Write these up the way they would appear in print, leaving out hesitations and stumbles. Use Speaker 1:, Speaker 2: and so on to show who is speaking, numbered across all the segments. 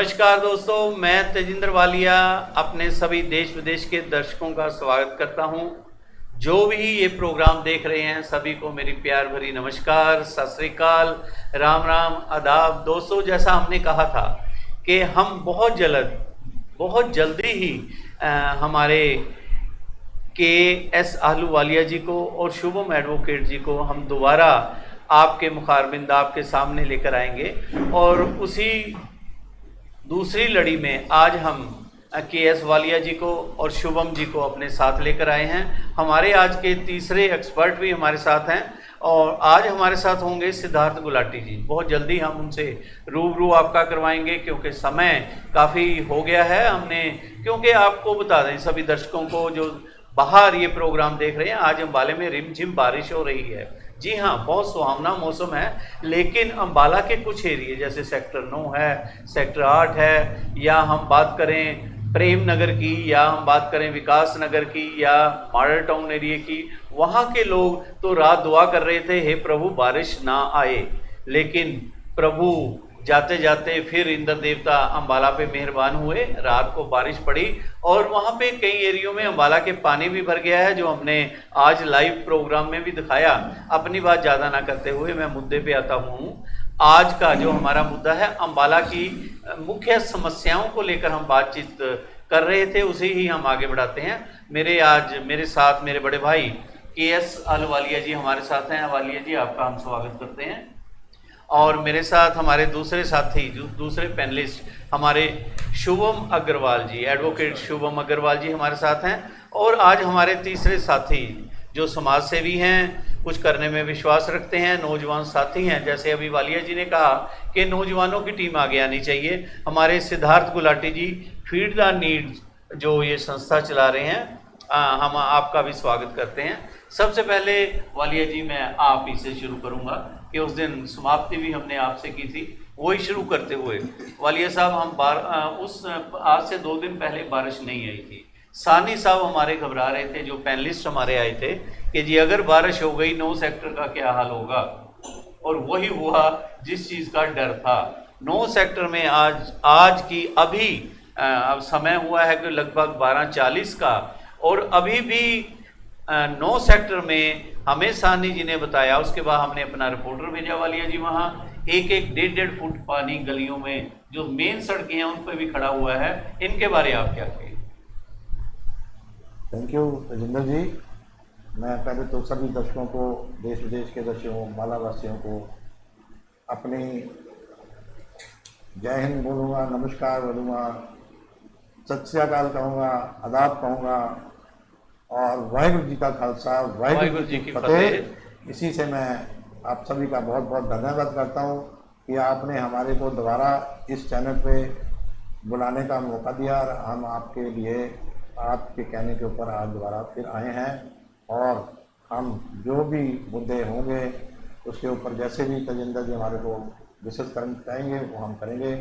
Speaker 1: नमस्कार दोस्तों, मैं तेजिंदर वालिया अपने सभी देश विदेश के दर्शकों का स्वागत करता हूं। जो भी ये प्रोग्राम देख रहे हैं सभी को मेरी प्यार भरी नमस्कार, सत श्री अकाल, राम राम, आदाब। दोस्तों, जैसा हमने कहा था कि हम बहुत जल्दी ही हमारे KS आहलूवालिया जी को और शुभम एडवोकेट जी को हम दोबारा आपके मुखारबिंद आपके सामने लेकर आएंगे। और उसी दूसरी लड़ी में आज हम KS वालिया जी को और शुभम जी को अपने साथ लेकर आए हैं। हमारे आज के तीसरे एक्सपर्ट भी हमारे साथ हैं और आज हमारे साथ होंगे सिद्धार्थ गुलाटी जी। बहुत जल्दी हम उनसे रूबरू आपका करवाएंगे क्योंकि समय काफ़ी हो गया है। क्योंकि आपको बता दें सभी दर्शकों को जो बाहर ये प्रोग्राम देख रहे हैं, आज अम्बाले में रिमझिम बारिश हो रही है। जी हाँ, बहुत सुहावना मौसम है, लेकिन अम्बाला के कुछ एरिए जैसे सेक्टर 9 है, सेक्टर 8 है, या हम बात करें प्रेम नगर की, या हम बात करें विकास नगर की, या मॉडल टाउन एरिया की, वहाँ के लोग तो रात दुआ कर रहे थे, हे प्रभु बारिश ना आए। लेकिन प्रभु जाते जाते फिर इंद्र देवता अम्बाला पे मेहरबान हुए, रात को बारिश पड़ी और वहाँ पे कई एरियो में अम्बाला के पानी भी भर गया है, जो हमने आज लाइव प्रोग्राम में भी दिखाया। अपनी बात ज़्यादा ना करते हुए मैं मुद्दे पे आता हूँ। आज का जो हमारा मुद्दा है, अम्बाला की मुख्य समस्याओं को लेकर हम बातचीत कर रहे थे, उसे ही हम आगे बढ़ाते हैं। मेरे साथ मेरे बड़े भाई KS आहलूवालिया जी हमारे साथ हैं। वालिया जी, आपका हम स्वागत करते हैं। और मेरे साथ हमारे दूसरे साथी, दूसरे पैनलिस्ट हमारे शुभम अग्रवाल जी, एडवोकेट शुभम अग्रवाल जी हमारे साथ हैं। और आज हमारे तीसरे साथी जो समाज सेवी हैं, कुछ करने में विश्वास रखते हैं, नौजवान साथी हैं। जैसे अभी वालिया जी ने कहा कि नौजवानों की टीम आगे आनी चाहिए, हमारे सिद्धार्थ गुलाटी जी फीड द नीड्स जो ये संस्था चला रहे हैं, हम आपका भी स्वागत करते हैं। सबसे पहले वालिया जी, मैं आप ही से शुरू करूंगा कि उस दिन समाप्ति भी हमने आपसे की थी, वही शुरू करते हुए वालिया साहब, हम आज से 2 दिन पहले बारिश नहीं आई थी। सानी साहब हमारे घबरा रहे थे, जो पैनलिस्ट हमारे आए थे, कि जी अगर बारिश हो गई 9 सेक्टर का क्या हाल होगा। और वही हुआ जिस चीज़ का डर था। 9 सेक्टर में आज की अभी अब समय हुआ है कि लगभग 12:40 का, और अभी भी 9 सेक्टर में हमें सानी जी ने बताया, उसके बाद हमने अपना रिपोर्टर भेजा वालिया जी, वहाँ 1-1, 1.5 फुट पानी गलियों में, जो मेन सड़कें हैं उन पर भी खड़ा हुआ है। इनके बारे आप क्या कहें?
Speaker 2: थैंक यू तेजिंदर जी। मैं पहले तो सभी दर्शकों को, देश विदेश के दर्शकों, अम्बाला वासियों को अपनी जय हिंद बोलूँगा, नमस्कार बोलूँगा, सत श्री अकाल कहूँगा, आदाब कहूँगा, और वाहिगुरु जी का खालसा, वाहिगुरु जी की फतेह। इसी से मैं आप सभी का बहुत बहुत धन्यवाद करता हूँ कि आपने हमारे को दोबारा इस चैनल पे बुलाने का मौका दिया, और हम आपके लिए आपके कहने के ऊपर आज दोबारा फिर आए हैं। और हम जो भी मुद्दे होंगे उसके ऊपर जैसे भी तेजिंदर जी हमारे को डिस्कस करना चाहेंगे वो हम करेंगे।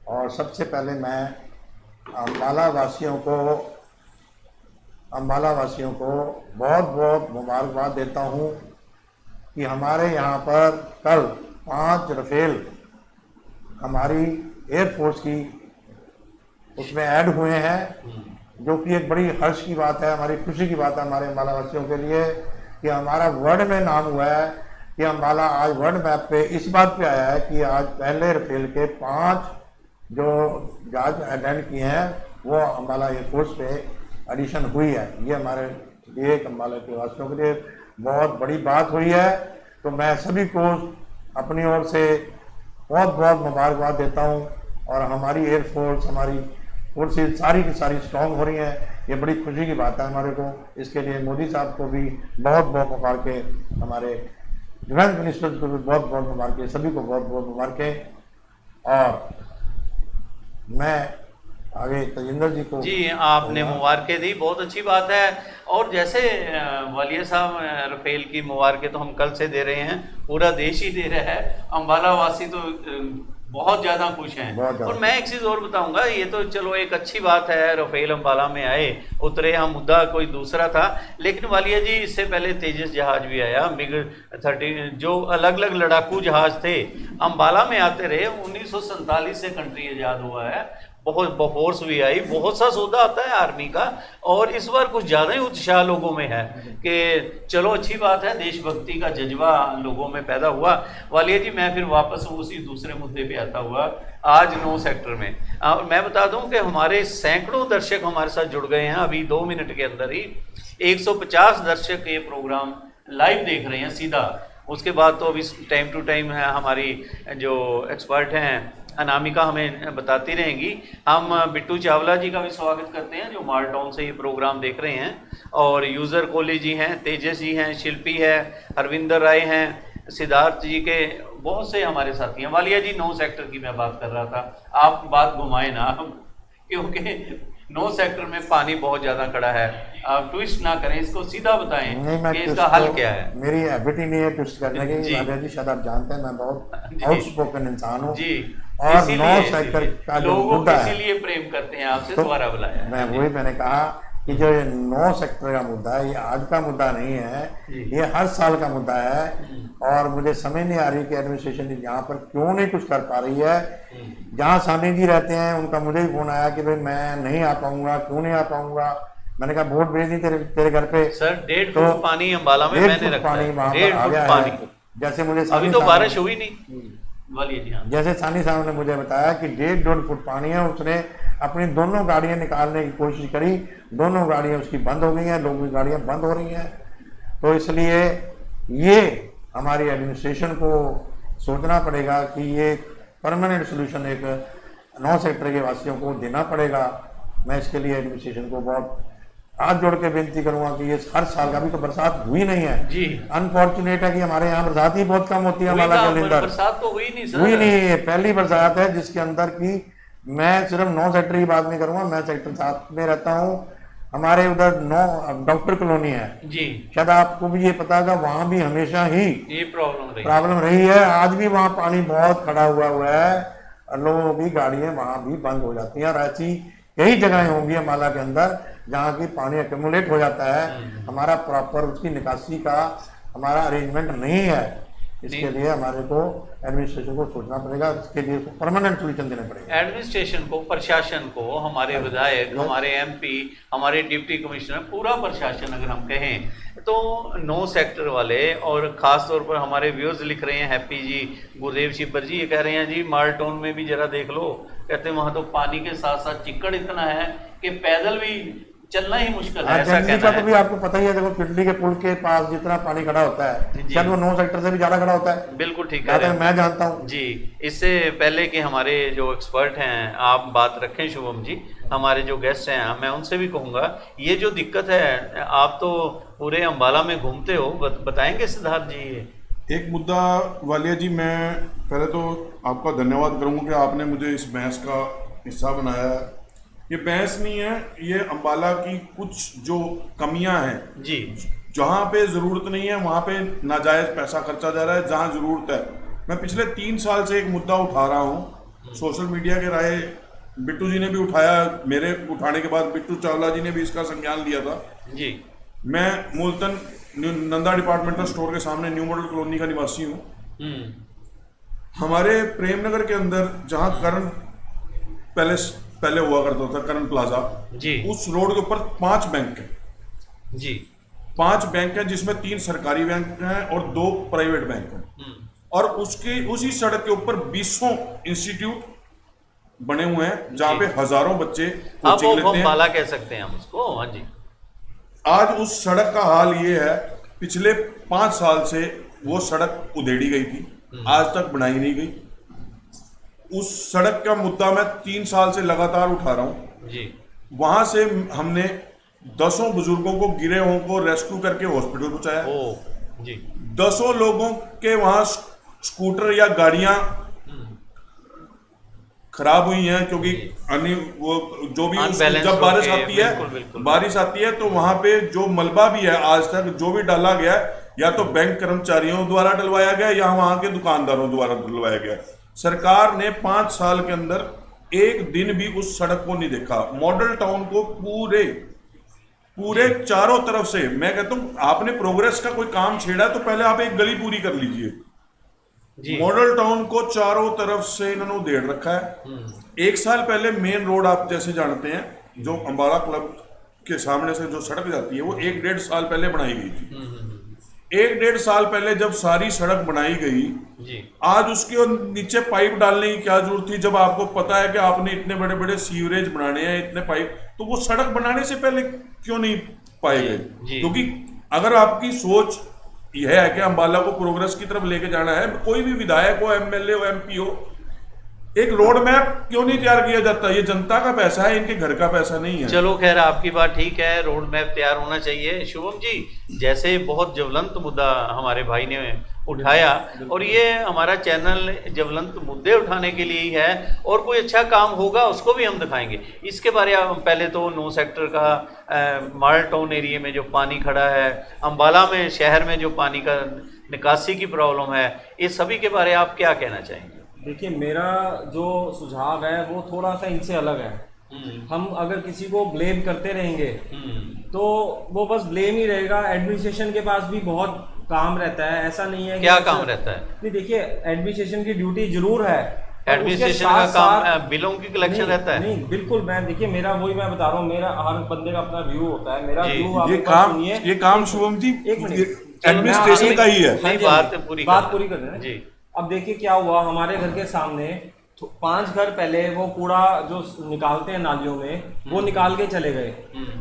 Speaker 2: और सबसे पहले मैं अम्बाला वासियों को बहुत बहुत मुबारकबाद देता हूँ कि हमारे यहाँ पर कल 5 रफेल हमारी एयरफोर्स की उसमें ऐड हुए हैं, जो कि एक बड़ी हर्ष की बात है, हमारी खुशी की बात है हमारे अम्बाला वासियों के लिए, कि हमारा वर्ल्ड में नाम हुआ है कि अम्बाला आज वर्ल्ड मैप पे इस बात पे आया है कि आज पहले रफेल के 5 जो जहाज अटेंड किए हैं वो अम्बाला एयरफोर्स पे एडिशन हुई है। ये हमारे लिए, अम्बाला के वासियों के लिए बहुत बड़ी बात हुई है। तो मैं सभी को अपनी ओर से बहुत बहुत मुबारकबाद देता हूँ। और हमारी एयरफोर्स, हमारी फोर्सेज सारी की सारी स्ट्रॉन्ग हो रही हैं, ये बड़ी खुशी की बात है हमारे को। इसके लिए मोदी साहब को भी बहुत बहुत मुबारकें, हमारे डिफेंस मिनिस्टर को भी बहुत बहुत मुबारकें, सभी को बहुत बहुत मुबारकें। और मैं आगे तेजिंदर जी को,
Speaker 1: जी, आपने मुबारकें दी, बहुत अच्छी बात है। और जैसे वालिया साहब, रफेल की मुबारकें तो हम कल से दे रहे हैं, पूरा देश ही दे रहा है। अम्बाला वासी तो बहुत ज़्यादा खुश हैं। और मैं एक चीज़ और बताऊंगा, ये तो चलो एक अच्छी बात है, राफेल अंबाला में आए, उतरे, हम मुद्दा कोई दूसरा था, लेकिन वालिया जी इससे पहले तेजस जहाज भी आया, मिग 30, जो अलग अलग लड़ाकू जहाज थे अंबाला में आते रहे। 1947 से कंट्री आज़ाद हुआ है, बहुत बफोर्स भी आई, बहुत सा सौदा आता है आर्मी का, और इस बार कुछ ज़्यादा ही उत्साह लोगों में है कि चलो अच्छी बात है, देशभक्ति का जज्बा लोगों में पैदा हुआ। वालिया जी मैं फिर वापस उसी दूसरे मुद्दे पे आता हुआ, आज 9 सेक्टर में मैं बता दूं कि हमारे सैकड़ों दर्शक हमारे साथ जुड़ गए हैं अभी 2 मिनट के अंदर ही। 150 दर्शक ये प्रोग्राम लाइव देख रहे हैं सीधा। उसके बाद तो अभी टाइम टू टाइम है, हमारी जो एक्सपर्ट हैं अनामिका हमें बताती रहेंगी। हम बिट्टू चावला जी का भी स्वागत करते हैं जो मालटाउन से ये प्रोग्राम देख रहे हैं, और यूज़र कोहली जी हैं, तेजस जी हैं, शिल्पी है, हरविंदर राय हैं, सिद्धार्थ जी के बहुत से हमारे साथी हैं। वालिया जी 9 सेक्टर की मैं बात कर रहा था, आप बात घुमाए ना, क्योंकि 9 सेक्टर में पानी बहुत ज़्यादा खड़ा है, आप ट्विस्ट ना करें, इसको सीधा बताएं कि इसका हल क्या है।
Speaker 2: मेरी हैबिट ही नहीं है ट्विस्ट करने की वालिया जी, शायद आप जानते हैं मैं बहुत आउटस्पोकन इंसान हूँ
Speaker 1: जी,
Speaker 2: और 9 सेक्टर का जो मुद्दा है,
Speaker 1: इसीलिए प्रेम करते हैं आपसे, दोबारा बुलाया।
Speaker 2: मैंने कहा कि जो ये 9 सेक्टर का मुद्दा है, ये आज का मुद्दा नहीं है, ये हर साल का मुद्दा है। और मुझे समझ नहीं आ रही कि एडमिनिस्ट्रेशन यहाँ पर क्यों नहीं कुछ कर पा रही है। जहाँ सानी जी रहते हैं उनका मुझे भी फोन आया कि भाई मैं नहीं आ पाऊंगा, क्यों नहीं आ पाऊंगा। मैंने कहा बोट भेज दी तेरे घर पे
Speaker 1: सर, 1.5 फुट पानी अंबाला में मैंने रखा है, 1.5 फुट पानी।
Speaker 2: जैसे मुझे
Speaker 1: अभी तो बारिश हुई नहीं वाली जी, हाँ।
Speaker 2: जैसे सानी साहब ने मुझे बताया कि 1.5 फुट पानी है, उसने अपनी दोनों गाड़ियां निकालने की कोशिश करी, दोनों गाड़ियां उसकी बंद हो गई हैं, लोगों की गाड़ियां बंद हो रही हैं। तो इसलिए ये हमारी एडमिनिस्ट्रेशन को सोचना पड़ेगा कि ये परमानेंट सोल्यूशन एक 9 सेक्टर के वासियों को देना पड़ेगा। मैं इसके लिए एडमिनिस्ट्रेशन को बहुत हाथ जोड़ के बेनती करूंगा कि ये हर साल का, भी तो बरसात हुई नहीं है जी, अनफॉर्चुनेट है कि हमारे यहाँ बरसात ही बहुत कम होती है अंबाला के अंदर। बरसात तो हुई नहीं सर, हुई नहीं, ये पहली बरसात है जिसके अंदर की, मैं सिर्फ 9 सेक्टर की बात नहीं करूंगा, मैं सेक्टर 7 में रहता हूँ, हमारे उधर 9 डॉक्टर कॉलोनी है जी, शायद आपको भी ये पता होगा, वहां भी हमेशा ही ये प्रॉब्लम रही है। आज भी वहाँ पानी बहुत खड़ा हुआ है, लोगों की गाड़ियां वहां भी बंद हो जाती हैं, और ऐसी कई जगहें होंगी अंबाला के अंदर जहाँ की पानी एक्यूमुलेट हो जाता है, हमारा प्रॉपर उसकी निकासी का हमारा अरेंजमेंट नहीं है। इसके लिए हमारे को एडमिनिस्ट्रेशन को सोचना पड़ेगा, इसके लिए परमानेंट सोल्यूशन देना पड़ेगा।
Speaker 1: एडमिनिस्ट्रेशन को, प्रशासन को, हमारे विधायक, हमारे MP, हमारे डिप्टी कमिश्नर, पूरा प्रशासन अगर हम कहें तो 9 सेक्टर वाले, और ख़ास तौर पर हमारे व्यूअर्स लिख रहे हैं, हैप्पी जी, गुरुदेव शिपर जी, ये कह रहे हैं जी मालटाउन में भी जरा देख लो, कहते हैं वहाँ तो पानी के साथ साथ चिक्कड़ इतना है कि पैदल भी चलना ही मुश्किल है, ऐसा कहना है।
Speaker 2: तो भी आपको पता ही है, देखो पिंडली के पुल के पास जितना पानी खड़ा होता है, शायद वो 9 सेक्टर से भी ज्यादा खड़ा होता है।
Speaker 1: बिल्कुल ठीक है,
Speaker 2: मैं जानता हूँ
Speaker 1: जी। इससे पहले कि हमारे जो एक्सपर्ट हैं आप बात रखें शुभम जी, हमारे जो गेस्ट हैं, मैं उनसे भी कहूँगा, ये जो दिक्कत है, आप तो पूरे अंबाला में घूमते हो, बताएंगे सिद्धार्थ जी ये
Speaker 3: एक मुद्दा। वालिया जी, मैं पहले तो आपका धन्यवाद करूँगा कि आपने मुझे इस बहस का हिस्सा बनाया है। ये बहस नहीं है, ये अंबाला की कुछ जो कमियां हैं जी, जहाँ पे ज़रूरत नहीं है वहाँ पे नाजायज़ पैसा खर्चा जा रहा है, जहाँ ज़रूरत है। मैं पिछले 3 साल से एक मुद्दा उठा रहा हूँ, सोशल मीडिया के राय बिट्टू जी ने भी उठाया, मेरे उठाने के बाद बिट्टू चावला जी ने भी इसका संज्ञान लिया था जी। मैं मूलतन नंदा डिपार्टमेंटल स्टोर के सामने न्यू मॉडल कॉलोनी का निवासी हूँ। हमारे प्रेमनगर के अंदर जहाँ करण पैलेस पहले हुआ करता था, करण प्लाजा जी, उस रोड के ऊपर 5 बैंक है जी, 5 बैंक हैं जिसमें 3 सरकारी बैंक हैं और 2 प्राइवेट बैंक हैं, और उसी सड़क के ऊपर 20 इंस्टीट्यूट बने हुए हैं जहाँ पे हजारों बच्चे कोचिंग लेते हैं।
Speaker 1: बाला कह सकते हैं हम उसको, हाँ जी।
Speaker 3: आज उस सड़क का हाल ये है, पिछले 5 साल से वो सड़क उधेड़ी गई थी, आज तक बनाई नहीं गई। उस सड़क का मुद्दा मैं 3 साल से लगातार उठा रहा हूं जी। वहां से हमने 10 बुजुर्गों को, गिरे हुओं को रेस्क्यू करके हॉस्पिटल पहुंचाया जी। 10 लोगों के वहां स्कूटर या गाड़ियां खराब हुई हैं, क्योंकि वो जो भी जब बारिश आती है, बारिश आती है तो वहां पे जो मलबा भी है, आज तक जो भी डाला गया, या तो बैंक कर्मचारियों द्वारा डलवाया गया या वहां के दुकानदारों द्वारा डलवाया गया। सरकार ने 5 साल के अंदर एक दिन भी उस सड़क को नहीं देखा। मॉडल टाउन को पूरे चारों तरफ से, मैं कहता हूं आपने प्रोग्रेस का कोई काम छेड़ा तो पहले आप एक गली पूरी कर लीजिए। मॉडल टाउन को चारों तरफ से इन्होंने उधेड़ रखा है। 1 साल पहले मेन रोड आप जैसे जानते हैं, जो अंबाला क्लब के सामने से जो सड़क जाती है वो 1-1.5 साल पहले बनाई गई थी। 1-1.5 साल पहले जब सारी सड़क बनाई गई
Speaker 1: जी,
Speaker 3: आज उसके नीचे पाइप डालने की क्या जरूरत थी? जब आपको पता है कि आपने इतने बड़े बड़े सीवरेज बनाने हैं, इतने पाइप, तो वो सड़क बनाने से पहले क्यों नहीं पाए गए? क्योंकि अगर आपकी सोच यह है कि अंबाला को प्रोग्रेस की तरफ लेके जाना है, कोई भी विधायक हो, एमएलए हो, एमपी हो, एक रोड मैप क्यों नहीं तैयार किया जाता? ये जनता का पैसा है, इनके घर का पैसा नहीं है।
Speaker 1: चलो खैर आपकी बात ठीक है, रोड मैप तैयार होना चाहिए। शुभम जी, जैसे बहुत ज्वलंत मुद्दा हमारे भाई ने उठाया, और ये हमारा चैनल ज्वलंत मुद्दे उठाने के लिए ही है, और कोई अच्छा काम होगा उसको भी हम दिखाएंगे। इसके बारे में पहले तो 9 सेक्टर का मॉडल टाउन एरिया में जो पानी खड़ा है, अंबाला में शहर में जो पानी का निकासी की प्रॉब्लम है, ये सभी के बारे में आप क्या कहना चाहेंगे?
Speaker 4: देखिए, मेरा जो सुझाव है वो थोड़ा सा इनसे अलग है। हम अगर किसी को ब्लेम करते रहेंगे तो वो बस ब्लेम ही रहेगा। एडमिनिस्ट्रेशन के पास भी बहुत काम रहता है, ऐसा नहीं है।
Speaker 1: क्या काम रहता है?
Speaker 4: नहीं, देखिए, एडमिनिस्ट्रेशन की ड्यूटी जरूर है,
Speaker 1: एडमिनिस्ट्रेशन का काम बिलों की कलेक्शन रहता है।
Speaker 4: नहीं, बिल्कुल। मैं देखिए, मेरा वही मैं बता रहा हूँ, मेरा हर बंदे का अपना व्यू होता है। मेरा व्यू आप सुनिए।
Speaker 3: ये काम शुभम जी
Speaker 4: एक मिनट,
Speaker 3: एडमिनिस्ट्रेशन का ही है।
Speaker 4: बात पूरी कर देना जी। अब देखिए क्या हुआ, हमारे घर के सामने 5 घर पहले वो कूड़ा जो निकालते हैं नालियों में, वो निकाल के चले गए।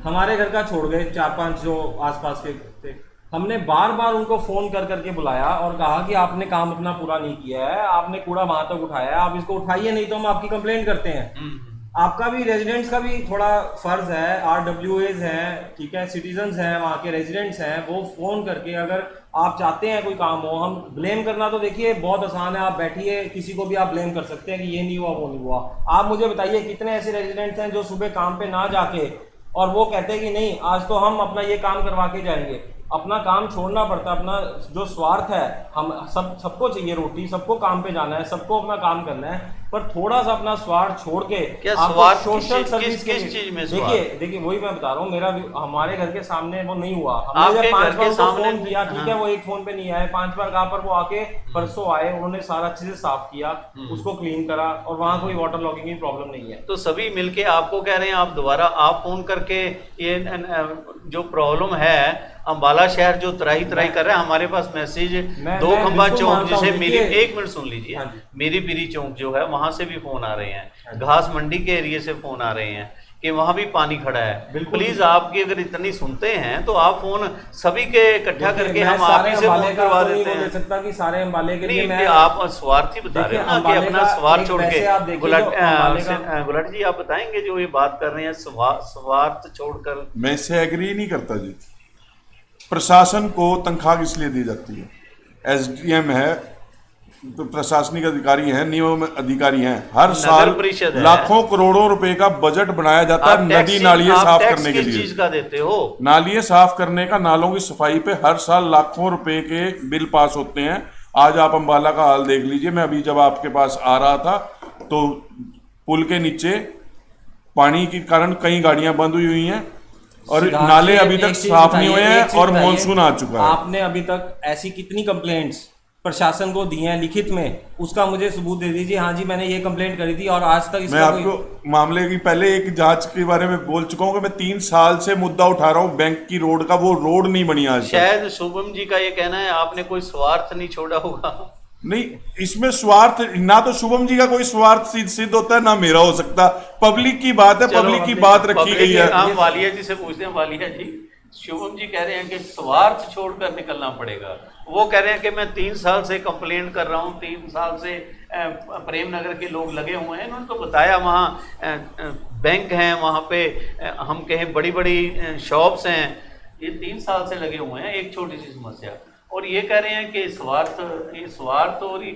Speaker 4: हमारे घर का छोड़ गए, 4-5 जो आसपास के थे। हमने बार बार उनको फोन कर करके बुलाया और कहा कि आपने काम अपना पूरा नहीं किया है, आपने कूड़ा वहां तक उठाया है, आप इसको उठाइए, नहीं तो हम आपकी कंप्लेंट करते हैं। आपका भी, रेजिडेंट्स का भी थोड़ा फर्ज है, RWAs हैं, ठीक है, सिटीजन्स हैं, वहाँ के रेजिडेंट्स हैं, वो फोन करके अगर आप चाहते हैं कोई काम हो। हम ब्लेम करना तो देखिए बहुत आसान है, आप बैठिए, किसी को भी आप ब्लेम कर सकते हैं कि ये नहीं हुआ, वो नहीं हुआ। आप मुझे बताइए कितने ऐसे रेजिडेंट्स हैं जो सुबह काम पे ना जाके और वो कहते हैं कि नहीं आज तो हम अपना ये काम करवा के जाएंगे। अपना काम छोड़ना पड़ता है, अपना जो स्वार्थ है, हम सबको चाहिए रोटी, सबको काम पे जाना है, सबको अपना काम करना है, पर थोड़ा सा अपना स्वार्थ छोड़ के सोशल सर्विस के चीज में देखिए वही मैं बता रहा हूँ। मेरा हमारे घर के सामने वो नहीं हुआ। हमने जब 5 बार उनको फोन किया, ठीक है, वो एक फोन पे नहीं आए, 5 बार कहा, पर वो आके परसों आए, उन्होंने सारा अच्छे से साफ किया, उसको क्लीन करा, और वहाँ कोई वाटर लॉगिंग की प्रॉब्लम नहीं है।
Speaker 1: तो सभी मिलके आपको कह रहे हैं, आप दोबारा आप फोन करके ये जो प्रॉब्लम है, अंबाला शहर जो तराई कर रहा है, हमारे पास मैसेज 2 खंबा चौक, जिसे मेरी, 1 मिनट सुन लीजिए, मेरी पीरी चौक जो है वहां से भी फोन आ रहे हैं, घास मंडी के एरिया से फोन आ रहे हैं कि वहां भी पानी खड़ा है। प्लीज आपकी अगर इतनी सुनते हैं तो आप फोन सभी के इकट्ठा करके हम आप ही से फोन करवा देते हैं।
Speaker 4: सकता कि सारे अंबाले के लिए
Speaker 1: मैं आप स्वार्थी बता रहे हो ना कि अपना स्वार्थ छोड़ के। गुलाटी जी आप बताएंगे जो ये बात कर रहे हैं स्वार्थ छोड़कर?
Speaker 3: मैं इससे एग्री नहीं करता जी। प्रशासन को तनख्वाह किस लिए दी जाती है? SDM है, तो प्रशासनिक अधिकारी हैं, नियम अधिकारी हैं, हर साल लाखों करोड़ों रुपए का बजट बनाया जाता है नदी नालियां साफ करने के लिए।
Speaker 1: चीज का देते हो?
Speaker 3: नालियां साफ करने का, नालों की सफाई पे हर साल लाखों रुपए के बिल पास होते हैं। आज आप अंबाला का हाल देख लीजिए। मैं अभी जब आपके पास आ रहा था तो पुल के नीचे पानी के कारण कई गाड़ियां बंद हुई हैं और नाले अभी तक साफ नहीं हुए हैं, और मानसून आ चुका है।
Speaker 4: आपने अभी तक ऐसी कितनी कंप्लेंट्स प्रशासन को दी हैं लिखित में? उसका मुझे सबूत दे दीजिए। हाँ जी, मैंने ये कंप्लेंट करी थी और आज तक
Speaker 3: मैं आपको मामले की पहले एक जांच के बारे में बोल चुका हूँ कि मैं 3 साल से मुद्दा उठा रहा हूँ बैंक की रोड का, वो रोड नहीं बनी आज।
Speaker 1: शायद शुभम जी का ये कहना है आपने कोई स्वार्थ नहीं छोड़ा होगा।
Speaker 3: नहीं, इसमें स्वार्थ ना तो शुभम जी का कोई स्वार्थ सिद्ध होता है, ना मेरा हो सकता। पब्लिक की बात है, पब्लिक की बात रखी गई है।
Speaker 1: हम वालिया जी से पूछते हैं, वालिया जी शुभम जी कह रहे हैं कि स्वार्थ छोड़कर निकलना पड़ेगा। वो कह रहे हैं कि मैं 3 साल से कंप्लेंट कर रहा हूँ, 3 साल से प्रेम नगर के लोग लगे हुए हैं, इन्होंने तो बताया वहाँ बैंक हैं, वहाँ पे हम कहें बड़ी बड़ी शॉप्स हैं, ये 3 साल से लगे हुए हैं, एक छोटी सी समस्या। और ये कह रहे हैं कि स्वार्थ और ये